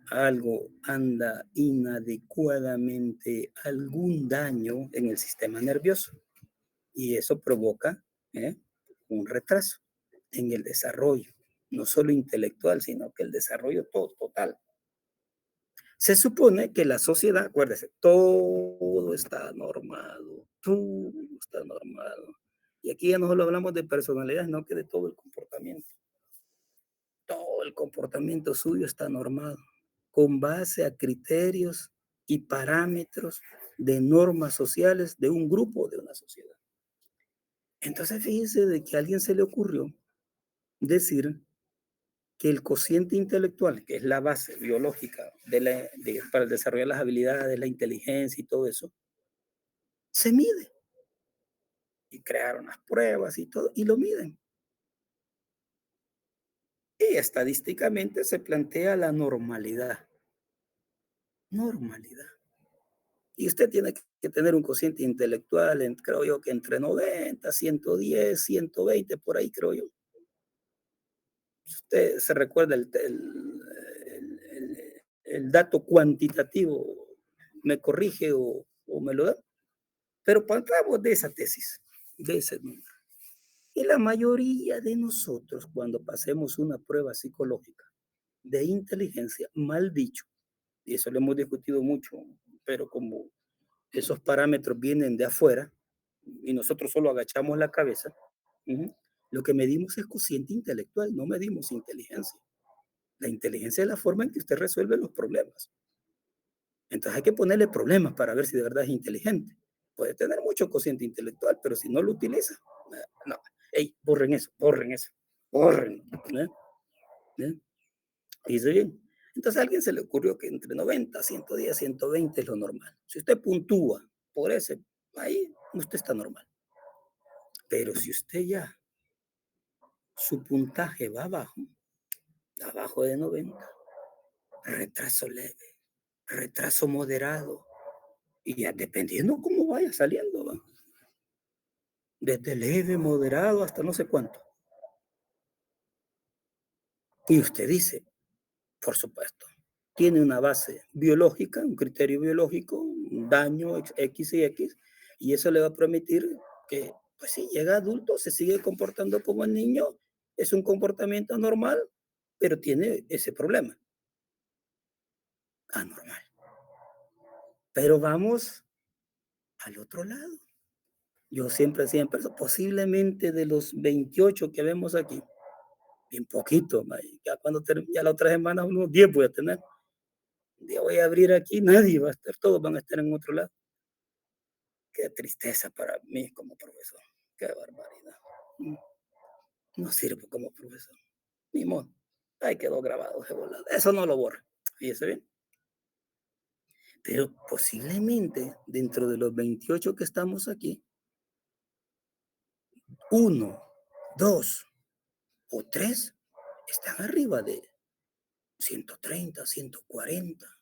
Algo anda inadecuadamente, algún daño en el sistema nervioso y eso provoca eh, un retraso en el desarrollo, no solo intelectual, sino que el desarrollo total. Se supone que la sociedad, acuérdese, todo está normado, todo está normado. Y aquí ya no solo hablamos de personalidad, sino que de todo el comportamiento. Todo el comportamiento suyo está normado, con base a criterios y parámetros de normas sociales de un grupo de una sociedad. Entonces fíjense de que a alguien se le ocurrió decir que el cociente intelectual, que es la base biológica para desarrollar las habilidades, la inteligencia y todo eso, se mide. Y crearon las pruebas y todo, y lo miden. Y estadísticamente se plantea la normalidad. Normalidad. Y usted tiene que tener un cociente intelectual, creo yo que entre 90, 110, 120, por ahí creo yo. Usted se recuerda el dato cuantitativo, me corrige o me lo da, pero partamos de esa tesis, de ese número. Y la mayoría de nosotros, cuando pasemos una prueba psicológica de inteligencia, mal dicho, y eso lo hemos discutido mucho, pero como esos parámetros vienen de afuera y nosotros solo agachamos la cabeza, lo que medimos es cociente intelectual, no medimos inteligencia. La inteligencia es la forma en que usted resuelve los problemas. Entonces hay que ponerle problemas para ver si de verdad es inteligente. Puede tener mucho cociente intelectual, pero si no lo utiliza, no. Ey, borren eso, borren eso, borren. ¿Eh? ¿Eh? Dice bien. Entonces a alguien se le ocurrió que entre 90, 110, 120 es lo normal. Si usted puntúa por ese, ahí usted está normal. Pero si usted ya, su puntaje va abajo de 90, retraso leve, retraso moderado, y ya dependiendo cómo vaya saliendo, ¿va? Desde leve, moderado, hasta no sé cuánto. Y usted dice, por supuesto, tiene una base biológica, un criterio biológico, un daño X y X, y eso le va a permitir que, pues si llega adulto, se sigue comportando como el niño, es un comportamiento normal, pero tiene ese problema, anormal. Pero vamos al otro lado. Yo siempre, posiblemente de los 28 que vemos aquí, bien poquito, ya ya la otra semana unos 10 voy a tener. Un día voy a abrir aquí, nadie va a estar, todos van a estar en otro lado. Qué tristeza para mí como profesor, qué barbaridad. No sirvo como profesor, ni modo. Ahí quedó grabado, eso no lo borra. Fíjese bien. Pero posiblemente dentro de los 28 que estamos aquí, uno, dos o tres están arriba de 130, 140,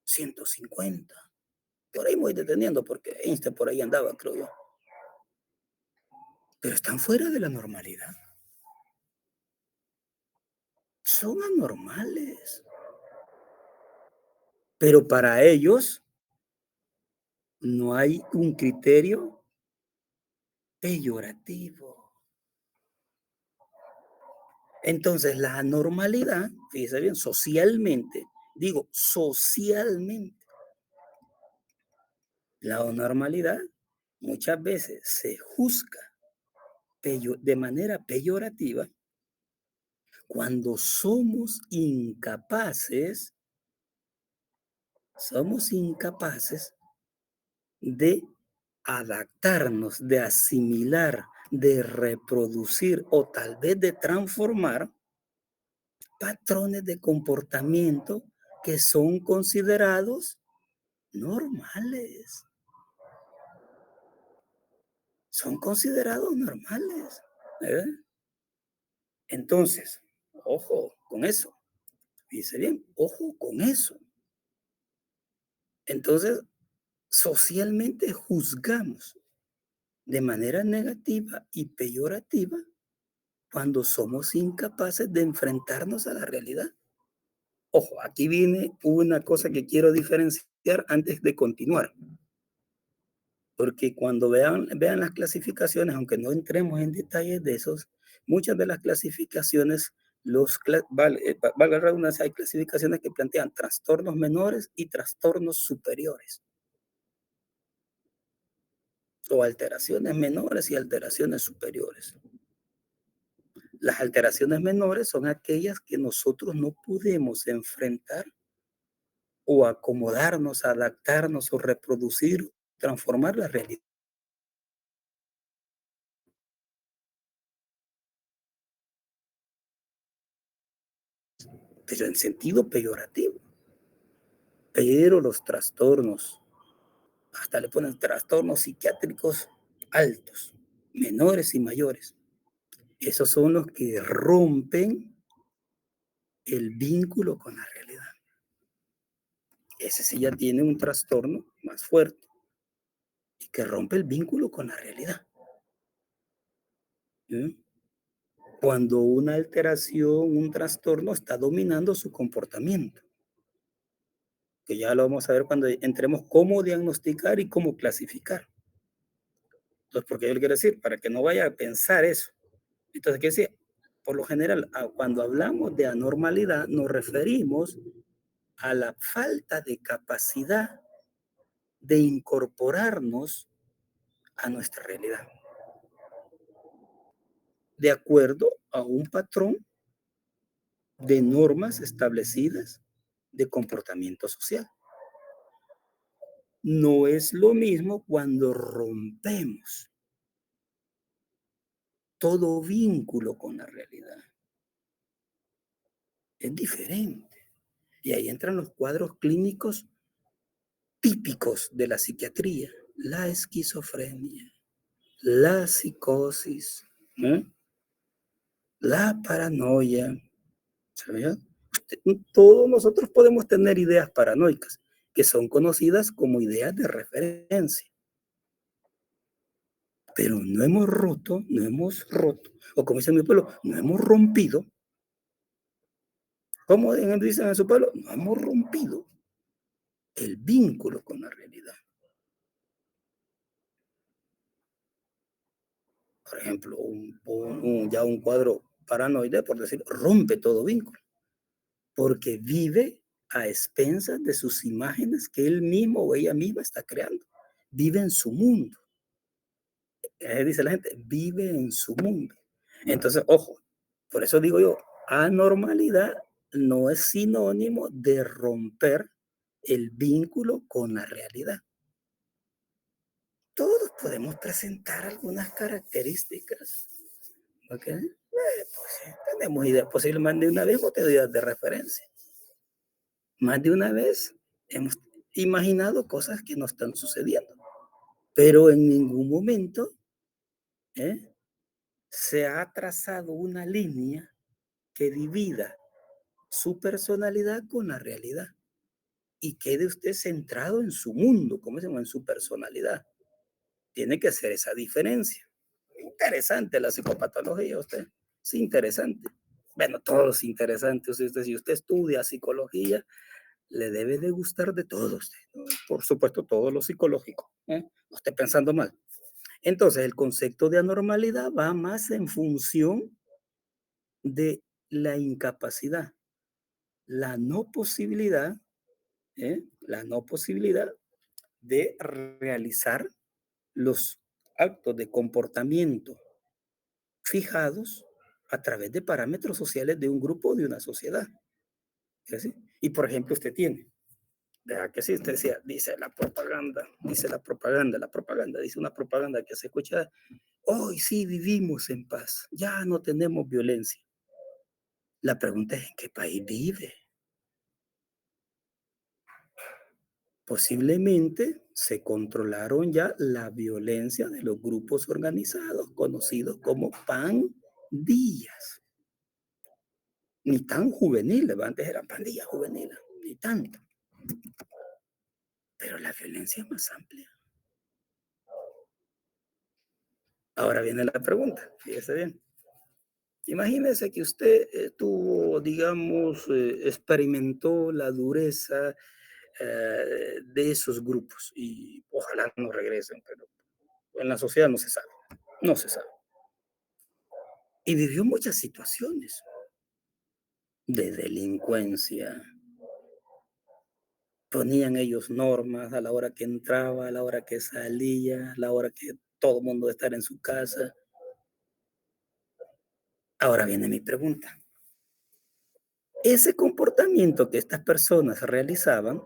150. Por ahí me voy deteniendo porque Einstein por ahí andaba, creo yo. Pero están fuera de la normalidad. Son anormales. Pero para ellos no hay un criterio peyorativo. Entonces, la anormalidad, fíjese bien, socialmente, digo socialmente, la anormalidad muchas veces se juzga de manera peyorativa cuando somos incapaces de adaptarnos, de asimilar, de reproducir o tal vez de transformar patrones de comportamiento que son considerados normales. Son considerados normales. ¿Eh? Entonces, ojo con eso. Dice bien, ojo con eso. Entonces, socialmente juzgamos de manera negativa y peyorativa cuando somos incapaces de enfrentarnos a la realidad. Ojo, aquí viene una cosa que quiero diferenciar antes de continuar, porque cuando vean las clasificaciones, aunque no entremos en detalles de esos, muchas de las clasificaciones, valga la redundancia, hay clasificaciones que plantean trastornos menores y trastornos superiores, o alteraciones menores y alteraciones superiores. Las alteraciones menores son aquellas que nosotros no podemos enfrentar o acomodarnos, adaptarnos o reproducir, transformar la realidad. Pero en sentido peyorativo. Pero los trastornos, hasta le ponen trastornos psiquiátricos altos, menores y mayores. Esos son los que rompen el vínculo con la realidad. Ese sí ya tiene un trastorno más fuerte y que rompe el vínculo con la realidad. ¿Mm? Cuando una alteración, un trastorno está dominando su comportamiento, que ya lo vamos a ver cuando entremos cómo diagnosticar y cómo clasificar. Entonces, porque yo le quiero decir, para que no vaya a pensar eso. Entonces, ¿qué decir? Por lo general, cuando hablamos de anormalidad, nos referimos a la falta de capacidad de incorporarnos a nuestra realidad, de acuerdo a un patrón de normas establecidas de comportamiento social. No es lo mismo cuando rompemos todo vínculo con la realidad. Es diferente. Y ahí entran los cuadros clínicos típicos de la psiquiatría: la esquizofrenia, la psicosis, ¿eh? La paranoia. ¿Sabía? Todos nosotros podemos tener ideas paranoicas que son conocidas como ideas de referencia. Pero no hemos roto, o como dice mi pueblo, no hemos rompido. Como dicen en su pueblo, no hemos rompido el vínculo con la realidad. Por ejemplo, ya un cuadro paranoide, por decir, rompe todo vínculo, porque vive a expensas de sus imágenes que él mismo o ella misma está creando. Vive en su mundo. Dice la gente, vive en su mundo. Entonces, ojo, por eso digo yo, anormalidad no es sinónimo de romper el vínculo con la realidad. Todos podemos presentar algunas características. ¿Ok? Pues, tenemos ideas, posiblemente de una vez hemos tenido ideas de referencia. Más de una vez hemos imaginado cosas que no están sucediendo, pero en ningún momento se ha trazado una línea que divida su personalidad con la realidad y quede usted centrado en su mundo, como se llama, en su personalidad. Tiene que hacer esa diferencia. Interesante la psicopatología, usted. Sí, interesante. Bueno, todo es interesante. Si usted estudia psicología, le debe de gustar de todo usted, ¿no? Por supuesto, todo lo psicológico. No esté pensando mal. Entonces, el concepto de anormalidad va más en función de la incapacidad, la no posibilidad, la no posibilidad de realizar los actos de comportamiento fijados a través de parámetros sociales de un grupo o de una sociedad. ¿Es así? Y por ejemplo, usted tiene, vea que sí, usted decía, dice la propaganda, dice una propaganda que se escucha, hoy sí vivimos en paz, ya no tenemos violencia. La pregunta es, ¿en qué país vive? Posiblemente se controlaron ya la violencia de los grupos organizados, conocidos como pandillas. Ni tan juveniles, antes eran pandillas juveniles, ni tanto. Pero la violencia es más amplia. Ahora viene la pregunta, fíjese bien. Imagínese que usted tuvo, digamos, experimentó la dureza de esos grupos y ojalá no regresen, pero en la sociedad no se sabe, no se sabe. Y vivió muchas situaciones de delincuencia. Ponían ellos normas a la hora que entraba, a la hora que salía, a la hora que todo el mundo estar en su casa. Ahora viene mi pregunta. Ese comportamiento que estas personas realizaban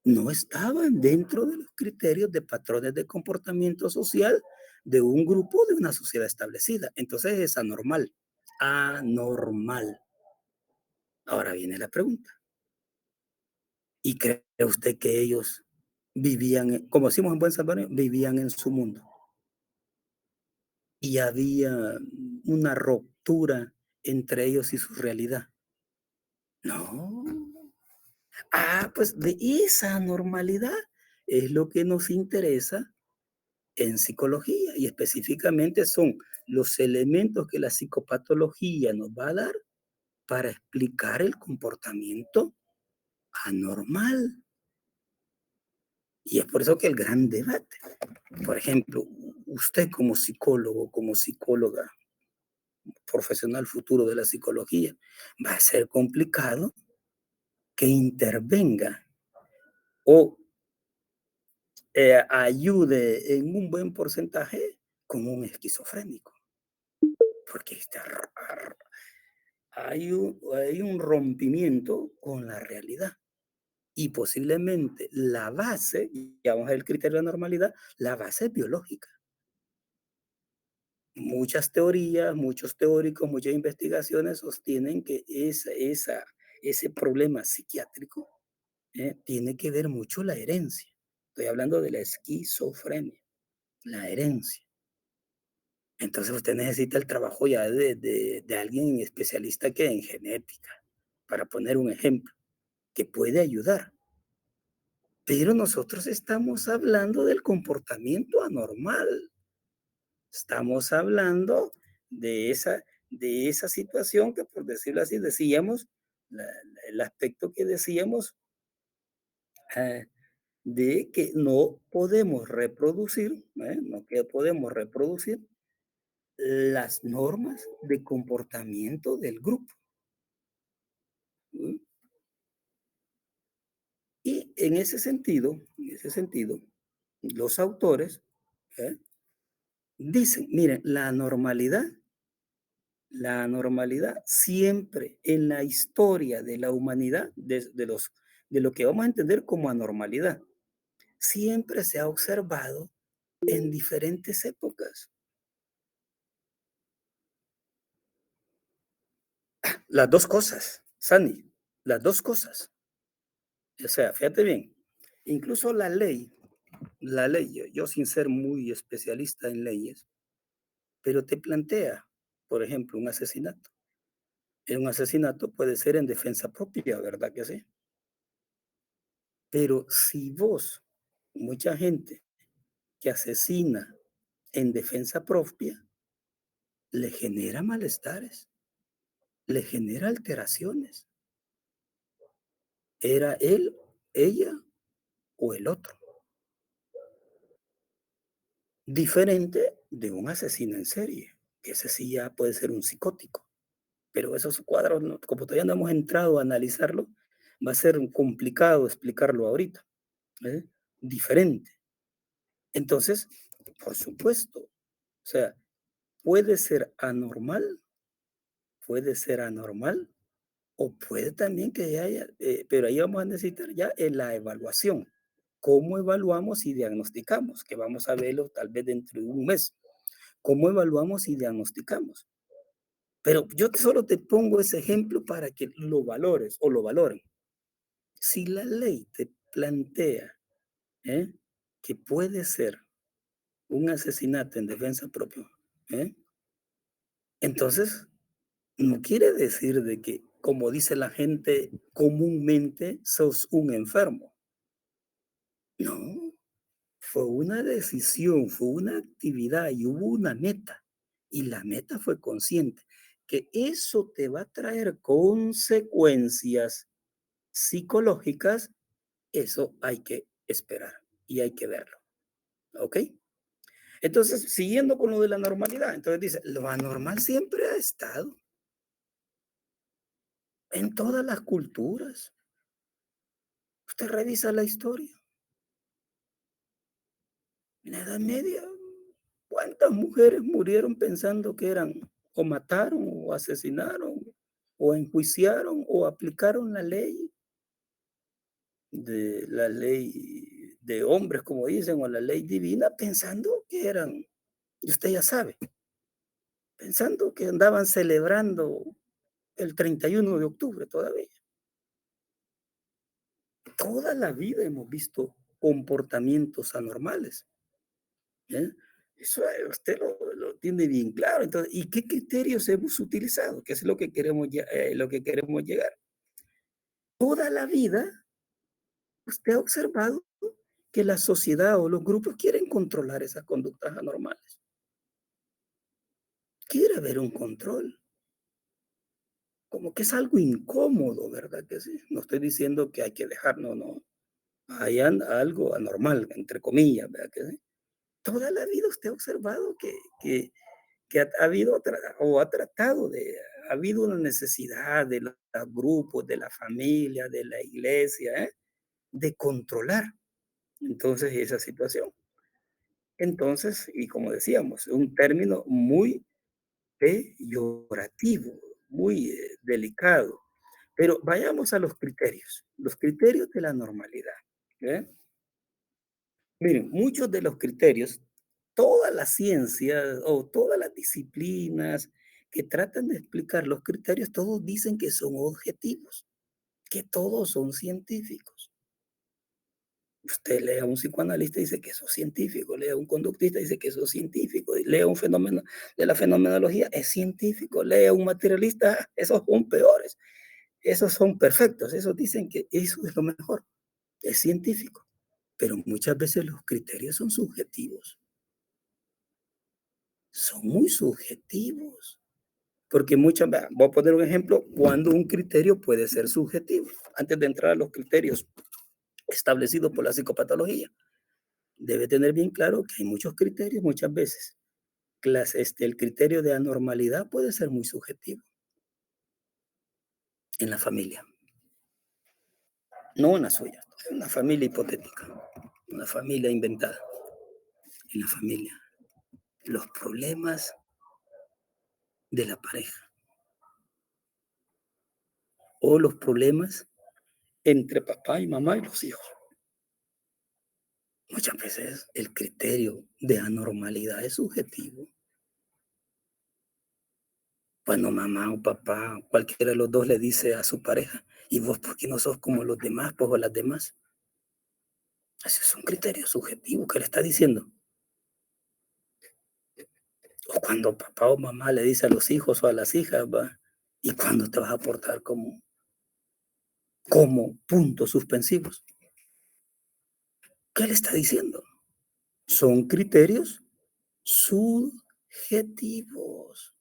no estaban dentro de los criterios de patrones de comportamiento social de un grupo de una sociedad establecida. Entonces es anormal. Anormal. Ahora viene la pregunta. ¿Y cree usted que ellos vivían, como decimos en buen salvadoreño, vivían en su mundo? Y había una ruptura entre ellos y su realidad. No. Pues de esa normalidad es lo que nos interesa en psicología y específicamente son los elementos que la psicopatología nos va a dar para explicar el comportamiento anormal. Y es por eso que el gran debate, por ejemplo, usted como psicólogo, como psicóloga, profesional futuro de la psicología, va a ser complicado que intervenga o ayude en un buen porcentaje con un esquizofrénico, porque hay un rompimiento con la realidad y posiblemente la base, ya vamos a ver el criterio de la normalidad, la base es biológica. Muchas teorías, muchos teóricos, muchas investigaciones sostienen que ese problema psiquiátrico tiene que ver mucho la herencia. Estoy hablando de la esquizofrenia, la herencia. Entonces usted necesita el trabajo ya de alguien especialista que en genética, para poner un ejemplo, que puede ayudar. Pero nosotros estamos hablando del comportamiento anormal. Estamos hablando de esa situación que, por decirlo así, decíamos, el aspecto que decíamos, eh, de que no podemos reproducir, no que podemos reproducir las normas de comportamiento del grupo. ¿Mm? Y en ese sentido, los autores ¿eh? Dicen, miren, la normalidad siempre en la historia de la humanidad, de lo que vamos a entender como anormalidad, siempre se ha observado en diferentes épocas. Las dos cosas, Sandy, las dos cosas. O sea, fíjate bien, incluso yo sin ser muy especialista en leyes, pero te plantea, por ejemplo, un asesinato. Un asesinato puede ser en defensa propia, ¿verdad que sí? Pero si vos, mucha gente que asesina en defensa propia, le genera malestares, le genera alteraciones. Era él, ella o el otro. Diferente de un asesino en serie, que ese sí ya puede ser un psicótico. Pero esos cuadros, como todavía no hemos entrado a analizarlo, va a ser complicado explicarlo ahorita. ¿Eh? Diferente. Entonces, por supuesto, o sea, puede ser anormal, puede ser anormal, o puede también que haya, pero ahí vamos a necesitar ya en la evaluación. ¿Cómo evaluamos y diagnosticamos? Que vamos a verlo tal vez dentro de un mes. ¿Cómo evaluamos y diagnosticamos? Pero yo solo te pongo ese ejemplo para que lo valores o lo valoren. Si la ley te plantea ¿eh? que puede ser un asesinato en defensa propia, ¿eh? Entonces no quiere decir de que, como dice la gente comúnmente, sos un enfermo. No, fue una decisión, fue una actividad y hubo una meta. Y la meta fue consciente. Que eso te va a traer consecuencias psicológicas, eso hay que esperar y hay que verlo. ¿Ok? Entonces, siguiendo con lo de la normalidad, entonces dice, lo anormal siempre ha estado en todas las culturas. Usted revisa la historia. En la Edad Media, ¿cuántas mujeres murieron pensando que eran o mataron o asesinaron o enjuiciaron o aplicaron la ley de hombres, como dicen, o la ley divina, pensando que eran, y usted ya sabe, pensando que andaban celebrando el 31 de octubre todavía? Toda la vida hemos visto comportamientos anormales. ¿Eh? Eso usted lo tiene bien claro. Entonces, ¿y qué criterios hemos utilizado? ¿Qué es lo que lo que queremos llegar? Toda la vida usted ha observado que la sociedad o los grupos quieren controlar esas conductas anormales. Quiere haber un control. Como que es algo incómodo, ¿verdad que sí? No estoy diciendo que hay que dejar, no, no. Hay algo anormal, entre comillas, ¿verdad que sí? Toda la vida usted ha observado que ha habido o ha tratado de, ha habido una necesidad de los grupos, de la familia, de la iglesia, ¿eh? De controlar entonces esa situación. Entonces, y como decíamos, un término muy peyorativo, muy delicado. Pero vayamos a los criterios de la normalidad. ¿Eh? Miren, muchos de los criterios, toda la ciencia o todas las disciplinas que tratan de explicar los criterios, todos dicen que son objetivos, que todos son científicos. Usted lee a un psicoanalista y dice que eso es científico, lee a un conductista y dice que eso es científico, y lee a un fenómeno de la fenomenología, es científico, lee a un materialista, esos son peores, esos son perfectos, esos dicen que eso es lo mejor, es científico. Pero muchas veces los criterios son subjetivos, son muy subjetivos. Porque muchas, voy a poner un ejemplo, cuando un criterio puede ser subjetivo. Antes de entrar a los criterios establecidos por la psicopatología, debe tener bien claro que hay muchos criterios muchas veces. El criterio de anormalidad puede ser muy subjetivo en la familia, no en la suya, en una familia hipotética, una familia inventada, en la familia. Los problemas de la pareja o los problemas entre papá y mamá y los hijos. Muchas veces el criterio de anormalidad es subjetivo. Cuando mamá o papá, cualquiera de los dos le dice a su pareja, ¿y vos por qué no sos como los demás, pues, o las demás? Ese es un criterio subjetivo que le está diciendo. O cuando papá o mamá le dice a los hijos o a las hijas, ¿va? ¿Y cuándo te vas a portar como puntos suspensivos? ¿Qué le está diciendo? Son criterios subjetivos.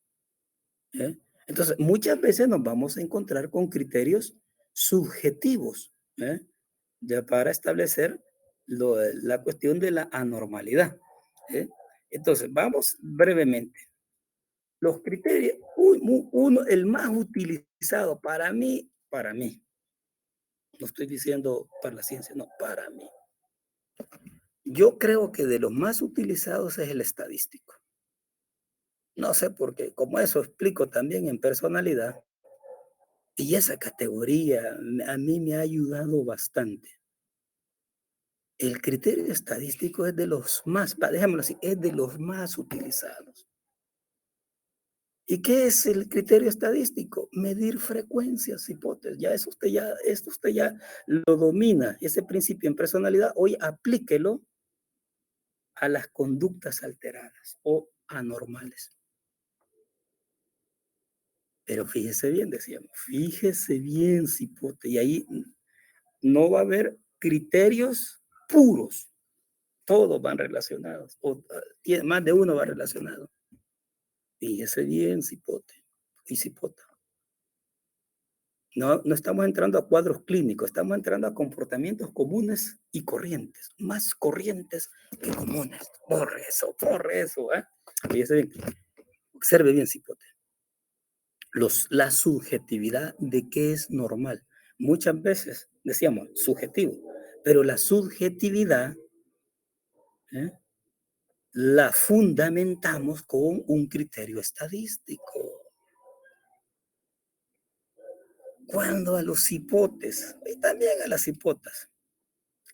¿Eh? Entonces, muchas veces nos vamos a encontrar con criterios subjetivos, ¿eh? Ya para establecer la cuestión de la anormalidad. ¿Eh? Entonces, vamos brevemente. Los criterios, el más utilizado para mí, no estoy diciendo para la ciencia, no, para mí. Yo creo que de los más utilizados es el estadístico. No sé por qué, como eso explico también en personalidad, y esa categoría a mí me ha ayudado bastante. El criterio estadístico es de los más, dejémoslo así, es de los más utilizados. ¿Y qué es el criterio estadístico? Medir frecuencias, hipótesis. Ya eso esto usted ya lo domina, ese principio en personalidad. Hoy aplíquelo a las conductas alteradas o anormales. Pero fíjese bien, decíamos, fíjese bien, cipote, y ahí no va a haber criterios puros, todos van relacionados, o más de uno va relacionado. Fíjese bien, cipote y cipota. No, no estamos entrando a cuadros clínicos, estamos entrando a comportamientos comunes y corrientes, más corrientes que comunes. Borre eso, ¿eh? Fíjese bien, observe bien, cipote. La subjetividad de qué es normal. Muchas veces decíamos subjetivo, pero la subjetividad ¿eh? la fundamentamos con un criterio estadístico. Cuando a los hipotes y también a las hipotas,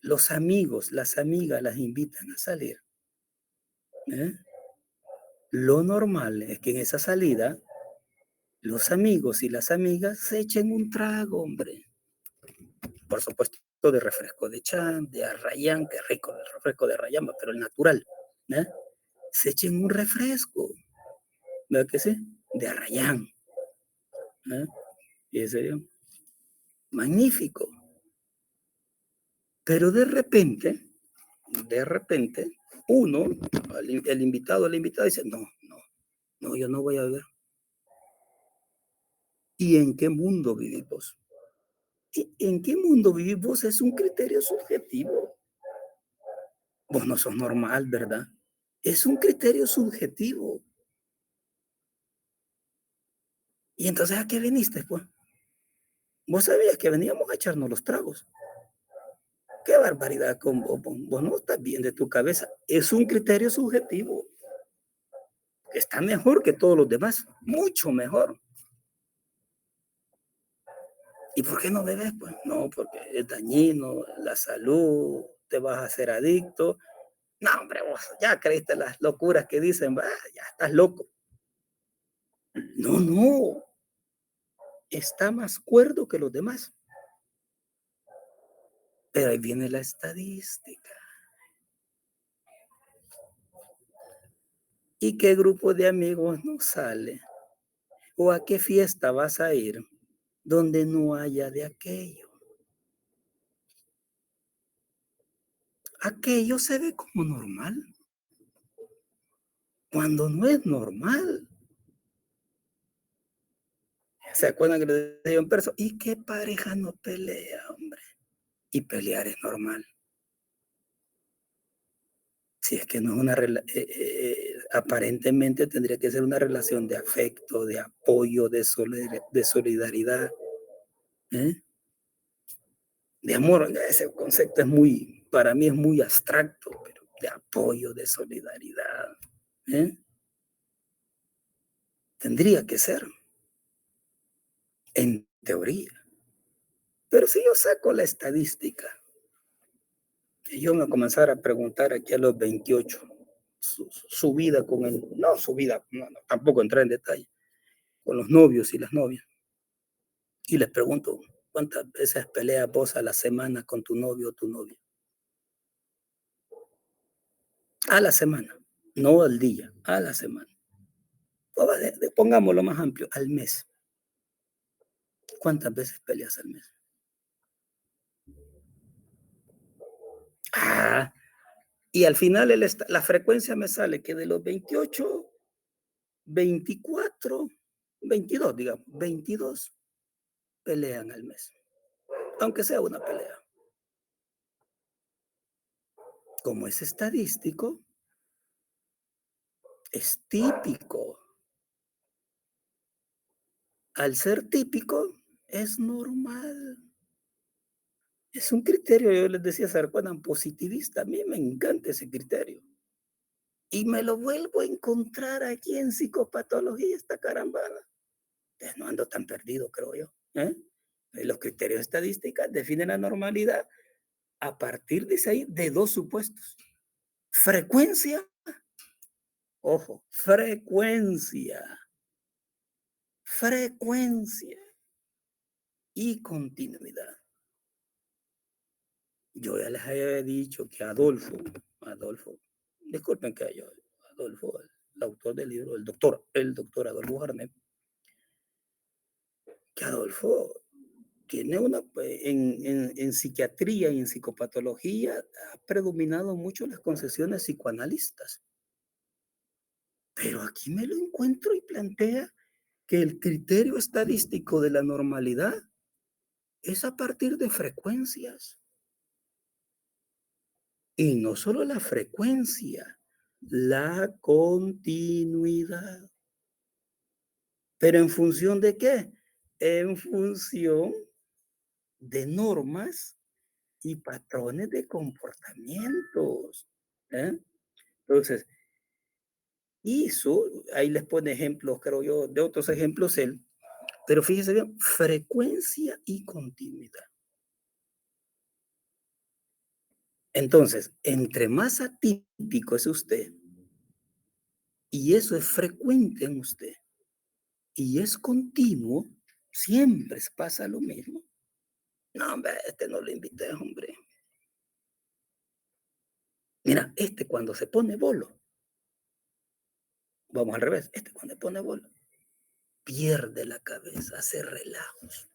los amigos, las amigas las invitan a salir, ¿eh? Lo normal es que en esa salida los amigos y las amigas se echen un trago, hombre. Por supuesto, de refresco de Chan, de Arrayán, que rico el refresco de Arrayán, pero el natural, ¿eh? Se echen un refresco, ¿verdad que sí? De Arrayán, ¿eh? Y ese sería magnífico. Pero de repente, uno, el invitado, la invitada dice, no, yo no voy a beber. ¿Y en qué mundo vivimos? ¿En qué mundo vivimos? Es un criterio subjetivo. Vos no sos normal, ¿verdad? Es un criterio subjetivo. Y entonces, ¿a qué viniste, pues? Vos sabías que veníamos a echarnos los tragos. Qué barbaridad con vos. Vos no estás bien de tu cabeza. Es un criterio subjetivo. Está mejor que todos los demás. Mucho mejor. ¿Y por qué no bebes? Pues no, porque es dañino, la salud, te vas a hacer adicto. No, hombre, vos ya creíste las locuras que dicen, ya estás loco. No, está más cuerdo que los demás. Pero ahí viene la estadística. ¿Y qué grupo de amigos no sale? ¿O a qué fiesta vas a ir donde no haya de aquello? Aquello se ve como normal, cuando no es normal. ¿Se acuerdan que les decía en persona? ¿Y qué pareja no pelea, hombre? Y pelear es normal. Si es que no es una aparentemente tendría que ser una relación de afecto, de apoyo, de solidaridad, ¿eh? De amor. Ese concepto es para mí es muy abstracto, pero de apoyo, de solidaridad, ¿eh? Tendría que ser, en teoría. Pero si yo saco la estadística y yo me comenzara a preguntar aquí a los 28, su vida con el, no su vida, tampoco entrar en detalle, con los novios y las novias, y les pregunto, ¿cuántas veces peleas vos a la semana con tu novio o tu novia? A la semana, no al día, a la semana. Pongámoslo más amplio, al mes. ¿Cuántas veces peleas al mes? Ah, y al final la frecuencia me sale que de los 28, 24, 22, digamos, 22 pelean al mes, aunque sea una pelea. Como es estadístico, es típico. Al ser típico, es normal. Es un criterio, yo les decía a Sarkozy, positivista. A mí me encanta ese criterio. Y me lo vuelvo a encontrar aquí en psicopatología, esta carambada. Entonces no ando tan perdido, creo yo. ¿Eh? Los criterios estadísticos definen la normalidad a partir de ahí de dos supuestos. Frecuencia, ojo, frecuencia y continuidad. Yo ya les había dicho que Adolfo, disculpen que yo, Adolfo, el autor del libro, el doctor Adolfo Jarnet, que Adolfo tiene en psiquiatría y en psicopatología ha predominado mucho las concesiones psicoanalistas. Pero aquí me lo encuentro y plantea que el criterio estadístico de la normalidad es a partir de frecuencias. Y no solo la frecuencia, la continuidad. ¿Pero en función de qué? En función de normas y patrones de comportamientos. ¿Eh? Entonces, hizo, ahí les pone ejemplos, creo yo, de otros ejemplos él, pero fíjese bien, frecuencia y continuidad. Entonces, entre más atípico es usted, y eso es frecuente en usted, y es continuo, siempre pasa lo mismo. No, hombre, este no lo invité, hombre. Mira, este cuando se pone bolo, vamos al revés, este cuando se pone bolo, pierde la cabeza, hace relajos.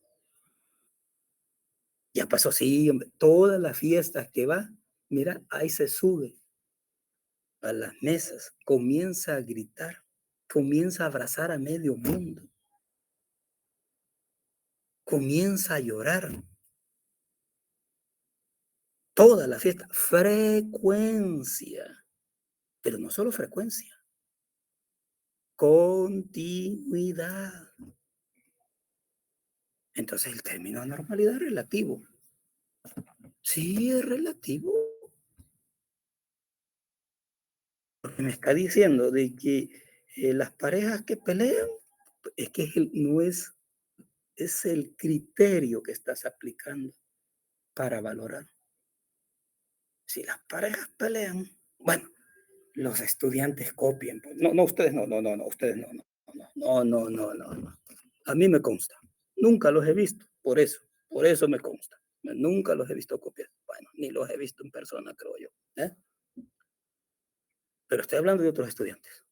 Ya pasó, sí, hombre, todas las fiestas que va, mira, ahí se sube a las mesas, comienza a gritar, comienza a abrazar a medio mundo, comienza a llorar. Toda la fiesta, frecuencia, pero no solo frecuencia, continuidad. Entonces el término normalidad es relativo. Sí, es relativo. Porque me está diciendo de que las parejas que pelean, es que no es el criterio que estás aplicando para valorar. Si las parejas pelean, bueno, los estudiantes copian. Pues. No, no, ustedes no, ustedes no. A mí me consta. Nunca los he visto, por eso me consta. Nunca los he visto copiar. Bueno, ni los he visto en persona, creo yo. ¿Eh? Pero estoy hablando de otros estudiantes.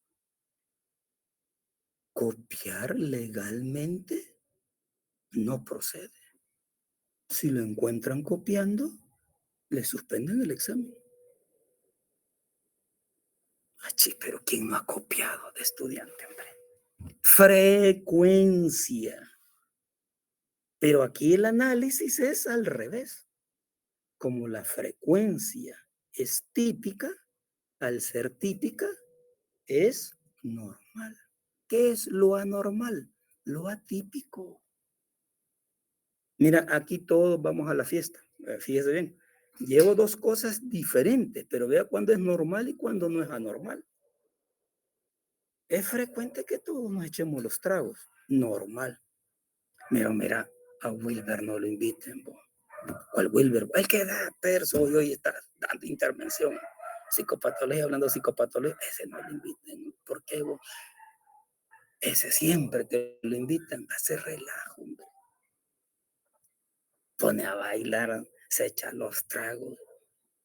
Copiar legalmente no procede. Si lo encuentran copiando, le suspenden el examen. Achí, pero ¿quién no ha copiado de estudiante, hombre? Frecuencia. Pero aquí el análisis es al revés. Como la frecuencia es típica, al ser típica, es normal. ¿Qué es lo anormal? Lo atípico. Mira, aquí todos vamos a la fiesta. Fíjese bien. Llevo dos cosas diferentes, pero vea cuándo es normal y cuándo no es anormal. Es frecuente que todos nos echemos los tragos. Normal. Mira, a Wilber no lo inviten. ¿Cuál Wilber? El que da perso hoy está dando intervención. Psicopatología, hablando de psicopatología, ese no lo inviten. ¿Por qué vos? Ese siempre que lo invitan hace relajo, hombre. Pone a bailar, se echa los tragos,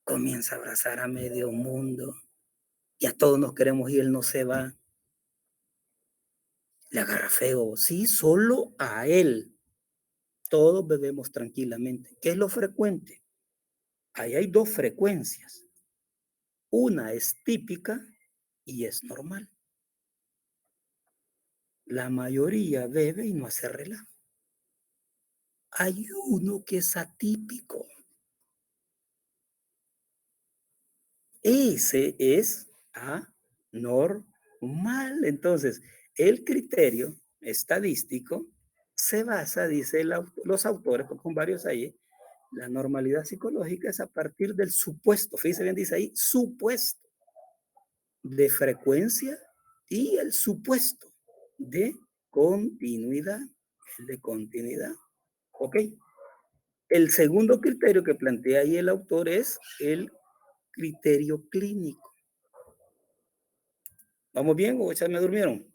comienza a abrazar a medio mundo. Y a todos nos queremos ir, él no se va. Le agarra feo, sí, solo a él. Todos bebemos tranquilamente. ¿Qué es lo frecuente? Ahí hay dos frecuencias. Una es típica y es normal. La mayoría bebe y no hace relajo. Hay uno que es atípico. Ese es anormal. Mal. Entonces, el criterio estadístico se basa, dice los autores, porque son varios ahí, la normalidad psicológica es a partir del supuesto, fíjese bien, dice ahí, supuesto de frecuencia y el supuesto de continuidad. El de continuidad. ¿Ok? El segundo criterio que plantea ahí el autor es el criterio clínico. ¿Vamos bien o ya me durmieron?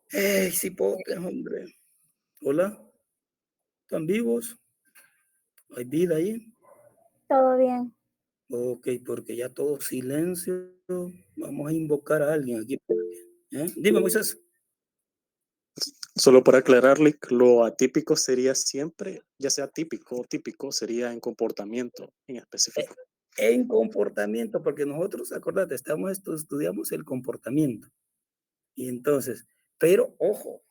¡Ey, cipotes, hombre! ¿Hola? ¿Están vivos? ¿Hay vida ahí?
Todo bien.
Ok, porque ya todo silencio. Vamos a invocar a alguien aquí. Dime, Moisés.
Solo para aclararle, lo atípico sería siempre, ya sea típico o típico, sería en comportamiento en específico.
En comportamiento, porque nosotros, acordate, estudiamos el comportamiento. Y entonces, pero ojo,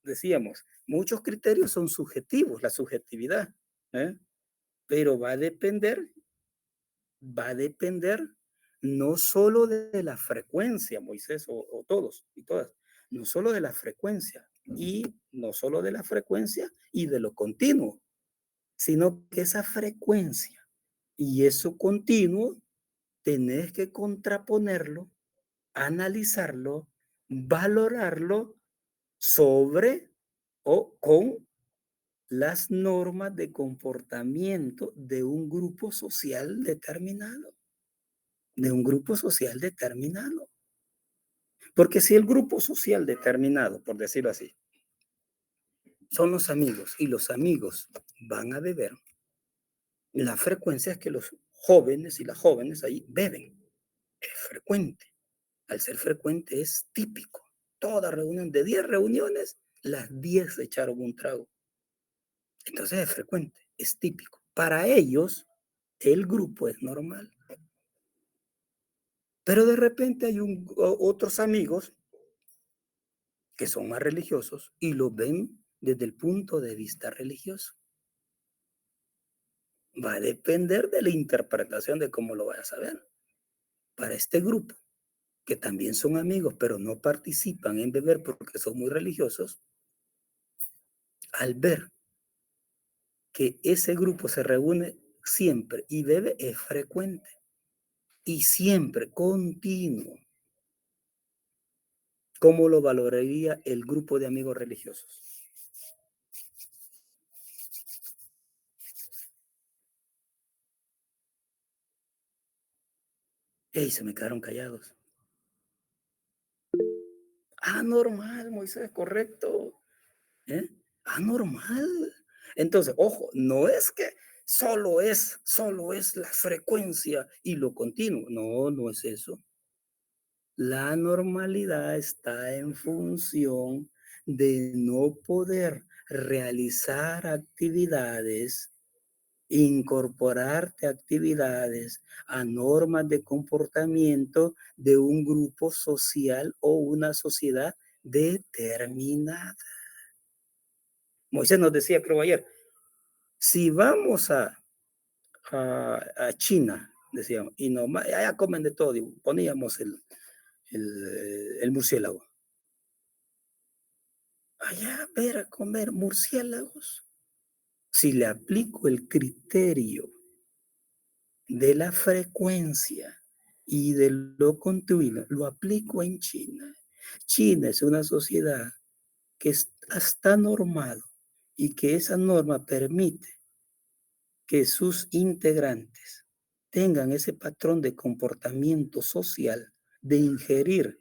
decíamos, muchos criterios son subjetivos, la subjetividad, ¿eh? Pero va a depender no solo de la frecuencia, Moisés, o todos y todas, no solo de la frecuencia, y no solo de la frecuencia y de lo continuo, sino que esa frecuencia y eso continuo, tenés que contraponerlo, analizarlo, valorarlo sobre o con las normas de comportamiento de un grupo social determinado, de un grupo social determinado. Porque si el grupo social determinado, por decirlo así, son los amigos y los amigos van a beber, la frecuencia es que los jóvenes y las jóvenes ahí beben. Es frecuente. Al ser frecuente es típico. Toda reunión, de 10 reuniones, las 10 se echaron un trago. Entonces es frecuente, es típico. Para ellos, el grupo es normal. Pero de repente hay otros amigos que son más religiosos y lo ven desde el punto de vista religioso. Va a depender de la interpretación de cómo lo vayas a ver. Para este grupo, que también son amigos, pero no participan en beber porque son muy religiosos, al ver que ese grupo se reúne siempre y bebe es frecuente y siempre continuo. ¿Cómo lo valoraría el grupo de amigos religiosos? ¡Ey! Se me quedaron callados. Anormal, Moisés, correcto. ¿Eh? Anormal. Entonces, ojo, no es que solo es la frecuencia y lo continuo. No, no es eso. La normalidad está en función de no poder realizar actividades, incorporarte actividades a normas de comportamiento de un grupo social o una sociedad determinada. Moisés nos decía, creo ayer, si vamos a China, decíamos, y nomás, allá comen de todo, y poníamos el murciélago. Allá ver a comer murciélagos. Si le aplico el criterio de la frecuencia y de lo continuo, lo aplico en China. China es una sociedad que está normado y que esa norma permite que sus integrantes tengan ese patrón de comportamiento social de ingerir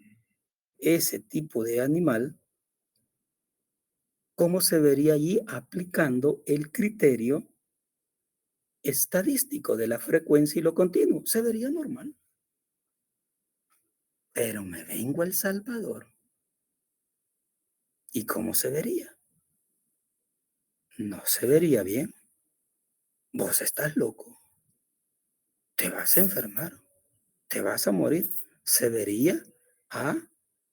ese tipo de animal. ¿Cómo se vería allí aplicando el criterio estadístico de la frecuencia y lo continuo? Se vería normal. Pero me vengo a El Salvador. ¿Y cómo se vería? No se vería bien. Vos estás loco. Te vas a enfermar. Te vas a morir. Se vería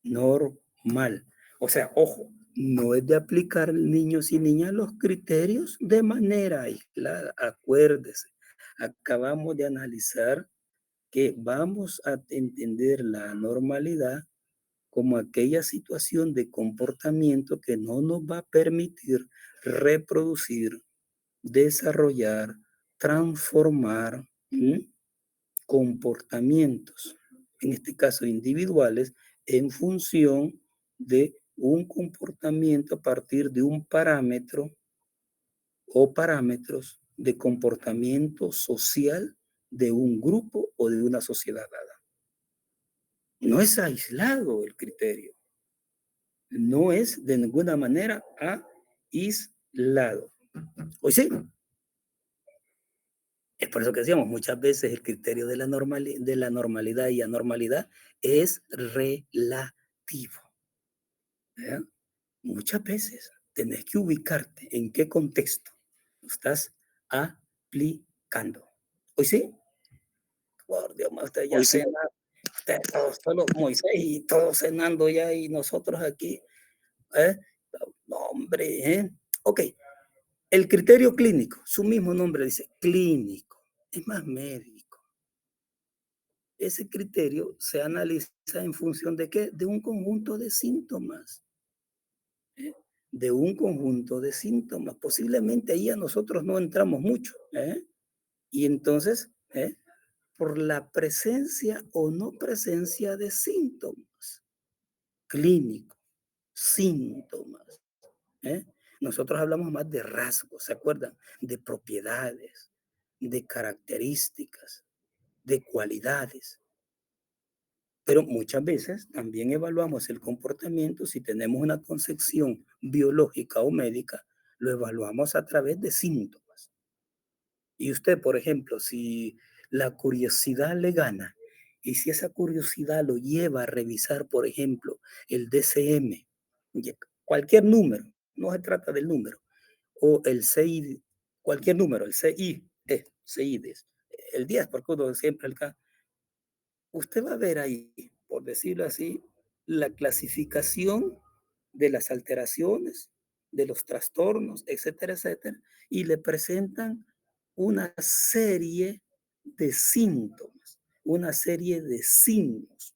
anormal. O sea, ojo, no es de aplicar niños y niñas los criterios de manera aislada. Acuérdese, acabamos de analizar que vamos a entender la normalidad como aquella situación de comportamiento que no nos va a permitir reproducir, desarrollar, transformar comportamientos, en este caso individuales, en función de un comportamiento a partir de un parámetro o parámetros de comportamiento social de un grupo o de una sociedad dada. No es aislado el criterio, no es de ninguna manera aislado. ¿O sí? Es por eso que decíamos, muchas veces el criterio de la normalidad y anormalidad es relativo. ¿Ya? Muchas veces tenés que ubicarte en qué contexto estás aplicando. ¿Hoy sí? Por Dios, usted ya
Hoy sí,
cena, usted todos, solo Moisés y todos cenando ya y nosotros aquí. ¿Eh? No, hombre, ¿eh? Ok, el criterio clínico, su mismo nombre dice clínico, es más médico. Ese criterio se analiza en función de qué? De un conjunto de síntomas. ¿Eh? De un conjunto de síntomas. Posiblemente ahí a nosotros no entramos mucho. Y entonces, por la presencia o no presencia de síntomas clínicos, síntomas. ¿eh? Nosotros hablamos más de rasgos, ¿se acuerdan? De propiedades, de características, de cualidades. Pero muchas veces también evaluamos el comportamiento si tenemos una concepción biológica o médica, lo evaluamos a través de síntomas. Y usted, por ejemplo, si la curiosidad le gana y si esa curiosidad lo lleva a revisar, por ejemplo, el DCM, cualquier número, no se trata del número, o el CI, cualquier número, el CID, el 10, porque uno siempre usted va a ver ahí, por decirlo así, la clasificación de las alteraciones, de los trastornos, etcétera, etcétera, y le presentan una serie de síntomas, una serie de signos,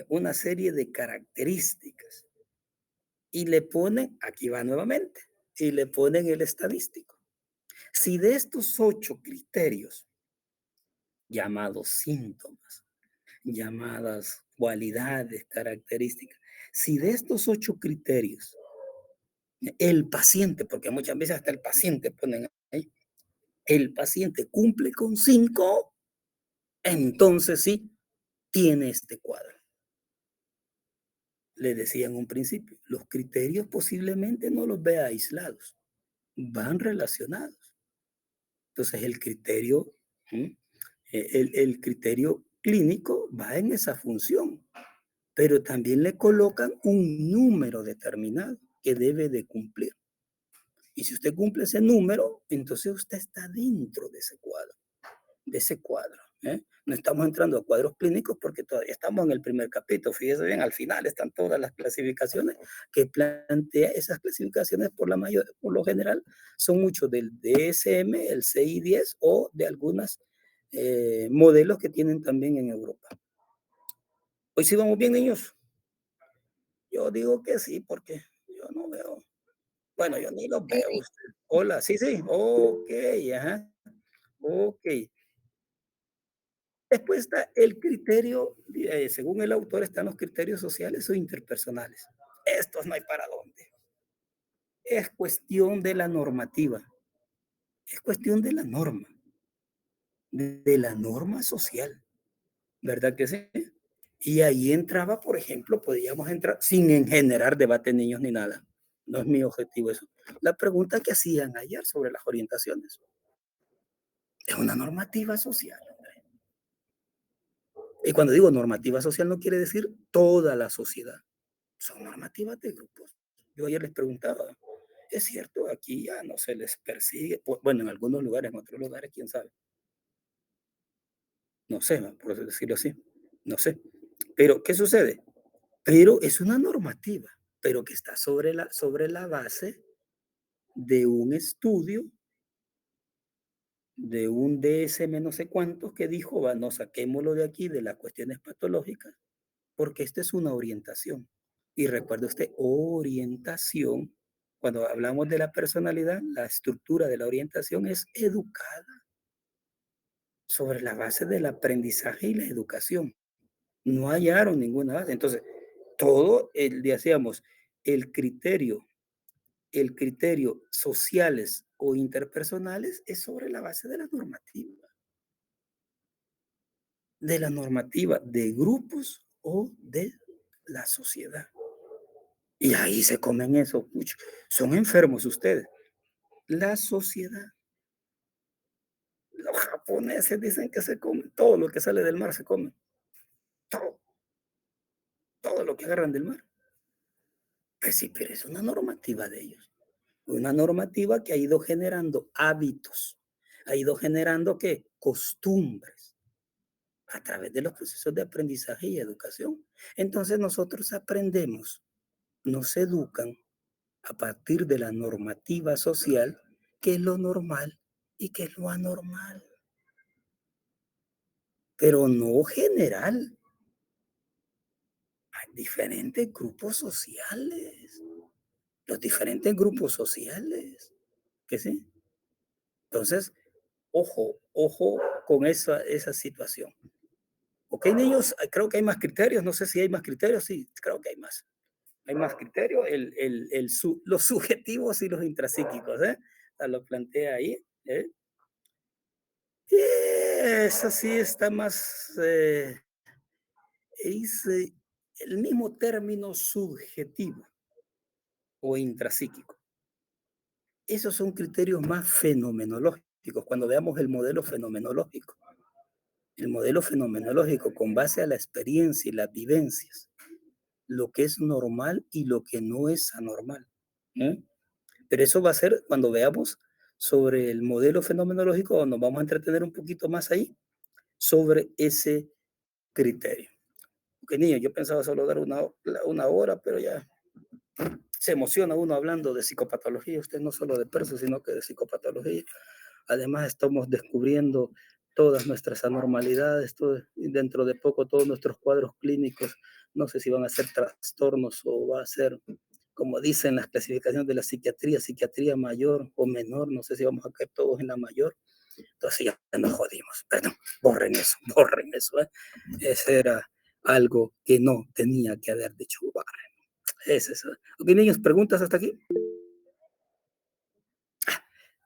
una serie de características, y le ponen, aquí va nuevamente, y le ponen el estadístico. Si de estos 8 criterios llamados síntomas, llamadas cualidades, características. Si de estos 8 criterios, el paciente, porque muchas veces hasta el paciente ponen ahí, el paciente cumple con 5, entonces sí, tiene este cuadro. Le decía en un principio, los criterios posiblemente no los vea aislados, van relacionados. Entonces el criterio, el criterio clínico va en esa función, pero también le colocan un número determinado que debe de cumplir. Y si usted cumple ese número, entonces usted está dentro de ese cuadro, de ese cuadro. No estamos entrando a cuadros clínicos porque todavía estamos en el primer capítulo. Fíjese bien, al final están todas las clasificaciones que plantea. Esas clasificaciones por lo general son muchos del DSM, el CI-10 o de algunos modelos que tienen también en Europa. Hoy sí vamos bien, niños. Yo digo que sí, porque yo no veo. Bueno, yo ni los veo. Hola, sí, sí. Ok, ajá. Ok. Después está el criterio, según el autor, están los criterios sociales o interpersonales. Estos no hay para dónde. Es cuestión de la normativa. Es cuestión de la norma. De la norma social. ¿Verdad que sí? Y ahí entraba, por ejemplo, podíamos entrar sin generar debate en niños ni nada. No es mi objetivo eso. La pregunta que hacían ayer sobre las orientaciones. Es una normativa social. Y cuando digo normativa social no quiere decir toda la sociedad. Son normativas de grupos. Yo ayer les preguntaba, es cierto, aquí ya no se les persigue. Bueno, en algunos lugares, en otros lugares, quién sabe. No sé, por decirlo así. No sé. Pero, ¿qué sucede? Pero es una normativa, pero que está sobre la base de un estudio de un DSM no sé cuántos que dijo, va, no saquémoslo de aquí, de las cuestiones patológicas, porque esta es una orientación. Y recuerde usted, orientación, cuando hablamos de la personalidad, la estructura de la orientación es educada sobre la base del aprendizaje y la educación. No hallaron ninguna base. Entonces, todo, decíamos, el criterio, el criterio sociales o interpersonales es sobre la base de la normativa de grupos o de la sociedad. Y ahí se comen eso. Pucho. Son enfermos ustedes. La sociedad. Los japoneses dicen que se comen todo lo que sale del mar, se comen. Todo, todo lo que agarran del mar. Pues sí, pero es una normativa de ellos. Una normativa que ha ido generando hábitos, ha ido generando ¿qué? Costumbres a través de los procesos de aprendizaje y educación. Entonces nosotros aprendemos, nos educan a partir de la normativa social, qué es lo normal y qué es lo anormal, pero no general. Hay diferentes grupos sociales, los diferentes grupos sociales, que sí. Entonces, ojo, ojo con esa situación. Ok, niños, creo que hay más criterios, no sé si hay más criterios, sí, creo que hay más. Hay más criterios, los subjetivos y los intrapsíquicos, ¿eh? Lo plantea ahí, ¿eh? Esa sí está más, es el mismo término subjetivo o intrapsíquico. Esos son criterios más fenomenológicos, cuando veamos el modelo fenomenológico. El modelo fenomenológico con base a la experiencia y las vivencias, lo que es normal y lo que no es anormal. ¿Eh? Pero eso va a ser cuando veamos sobre el modelo fenomenológico, nos vamos a entretener un poquito más ahí sobre ese criterio. Porque niño, yo pensaba solo dar una hora, pero ya se emociona uno hablando de psicopatología, usted no solo de perso, sino que de psicopatología. Además, estamos descubriendo todas nuestras anormalidades, dentro de poco todos nuestros cuadros clínicos, no sé si van a ser trastornos o va a ser, como dicen las clasificaciones de la psiquiatría, psiquiatría mayor o menor, no sé si vamos a caer todos en la mayor. Entonces ya nos jodimos. Perdón, borren eso. Ese era algo que no tenía que haber dicho. Es eso. Ok, niños, ¿preguntas hasta aquí?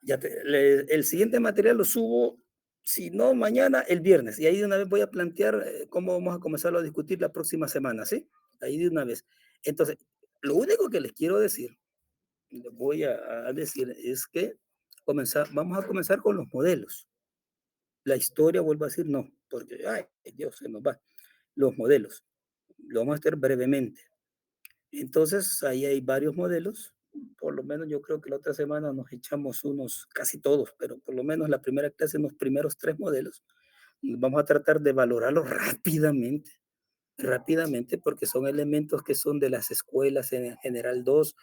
El siguiente material lo subo, si no mañana, el viernes. Y ahí de una vez voy a plantear cómo vamos a comenzarlo a discutir la próxima semana, ¿sí? Ahí de una vez. Entonces, lo único que les quiero decir, les voy a decir, es que vamos a comenzar con los modelos. La historia, vuelvo a decir, no, porque, ay, Dios, se nos va. Los modelos. Lo vamos a hacer brevemente. Entonces, ahí hay varios modelos. Por lo menos yo creo que la otra semana nos echamos unos, casi todos, pero por lo menos la primera clase, los primeros 3 modelos. Vamos a tratar de valorarlos rápidamente, porque son elementos que son de las escuelas en general 2,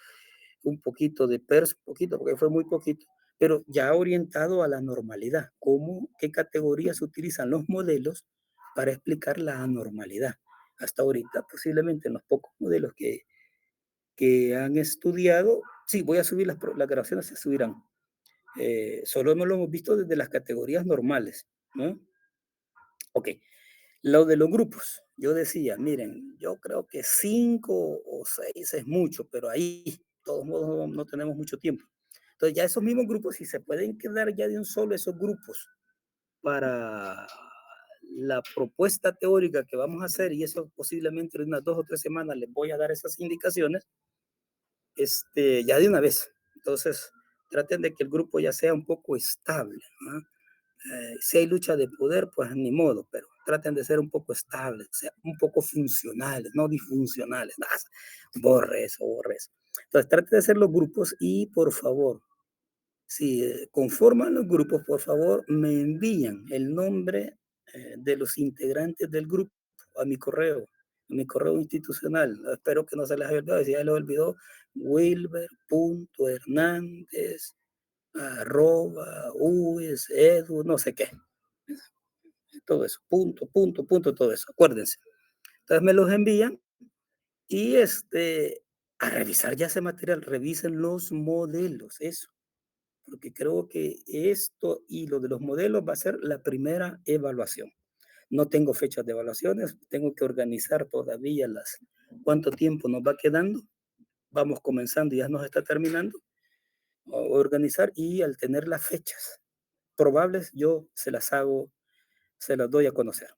un poquito de PERS, un poquito, porque fue muy poquito, pero ya orientado a la normalidad. ¿Qué categorías utilizan los modelos para explicar la anormalidad? Hasta ahorita, posiblemente en los pocos modelos que han estudiado, sí, voy a subir las grabaciones, se subirán. Solo no lo hemos visto desde las categorías normales, ¿no? Ok, lo de los grupos, yo decía, miren, yo creo que 5 o 6 es mucho, pero ahí, de todos modos, no tenemos mucho tiempo. Entonces, ya esos mismos grupos, si se pueden quedar ya de un solo esos grupos para la propuesta teórica que vamos a hacer, y eso posiblemente en unas 2 o 3 semanas les voy a dar esas indicaciones, ya de una vez. Entonces, traten de que el grupo ya sea un poco estable, ¿no? Si hay lucha de poder, pues ni modo, pero traten de ser un poco estables, sea, un poco funcionales, no disfuncionales. Nada, borre eso, borre eso. Entonces, traten de hacer los grupos y, por favor, si conforman los grupos, por favor, me envían el nombre de los integrantes del grupo a mi correo institucional. Espero que no se les haya olvidado. Si ya les olvidó, wilber.hernandez arroba, US, edu, no sé qué. Todo eso, punto, punto, punto, todo eso. Acuérdense. Entonces me los envían y a revisar ya ese material, revisen los modelos, eso. Porque creo que esto y lo de los modelos va a ser la primera evaluación. No tengo fechas de evaluaciones, tengo que organizar todavía cuánto tiempo nos va quedando. Vamos comenzando, ya nos está terminando. Organizar y al tener las fechas probables, yo se las doy a conocer.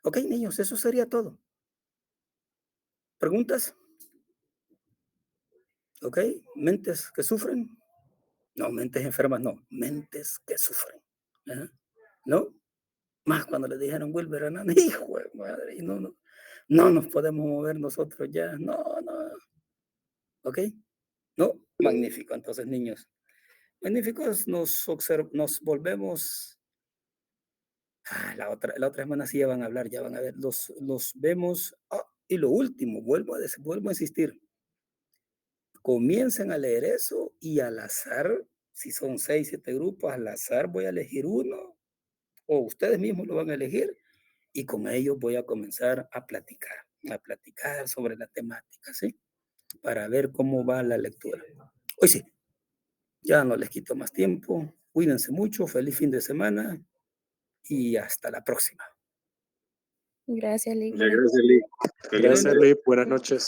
Ok, niños, eso sería todo. ¿Preguntas? Ok, mentes que sufren. No, mentes enfermas, no, mentes que sufren. ¿Ah? ¿No? Más cuando le dijeron Wilber Hernández, hijo de madre, y no nos podemos mover nosotros ya. No. ¿Ok? No, magnífico. Entonces, niños, magníficos, nos volvemos. La otra semana sí ya van a hablar, ya van a ver. Los vemos. Y lo último, vuelvo a insistir. Comiencen a leer eso y al azar, si son 6, 7 grupos, al azar voy a elegir uno o ustedes mismos lo van a elegir y con ellos voy a comenzar a platicar sobre la temática, ¿sí? Para ver cómo va la lectura. Hoy sí, ya no les quito más tiempo. Cuídense mucho, feliz fin de semana y hasta la próxima.
Gracias, Lick.
Muchas gracias, Lick.
Gracias, Lee. Buenas noches.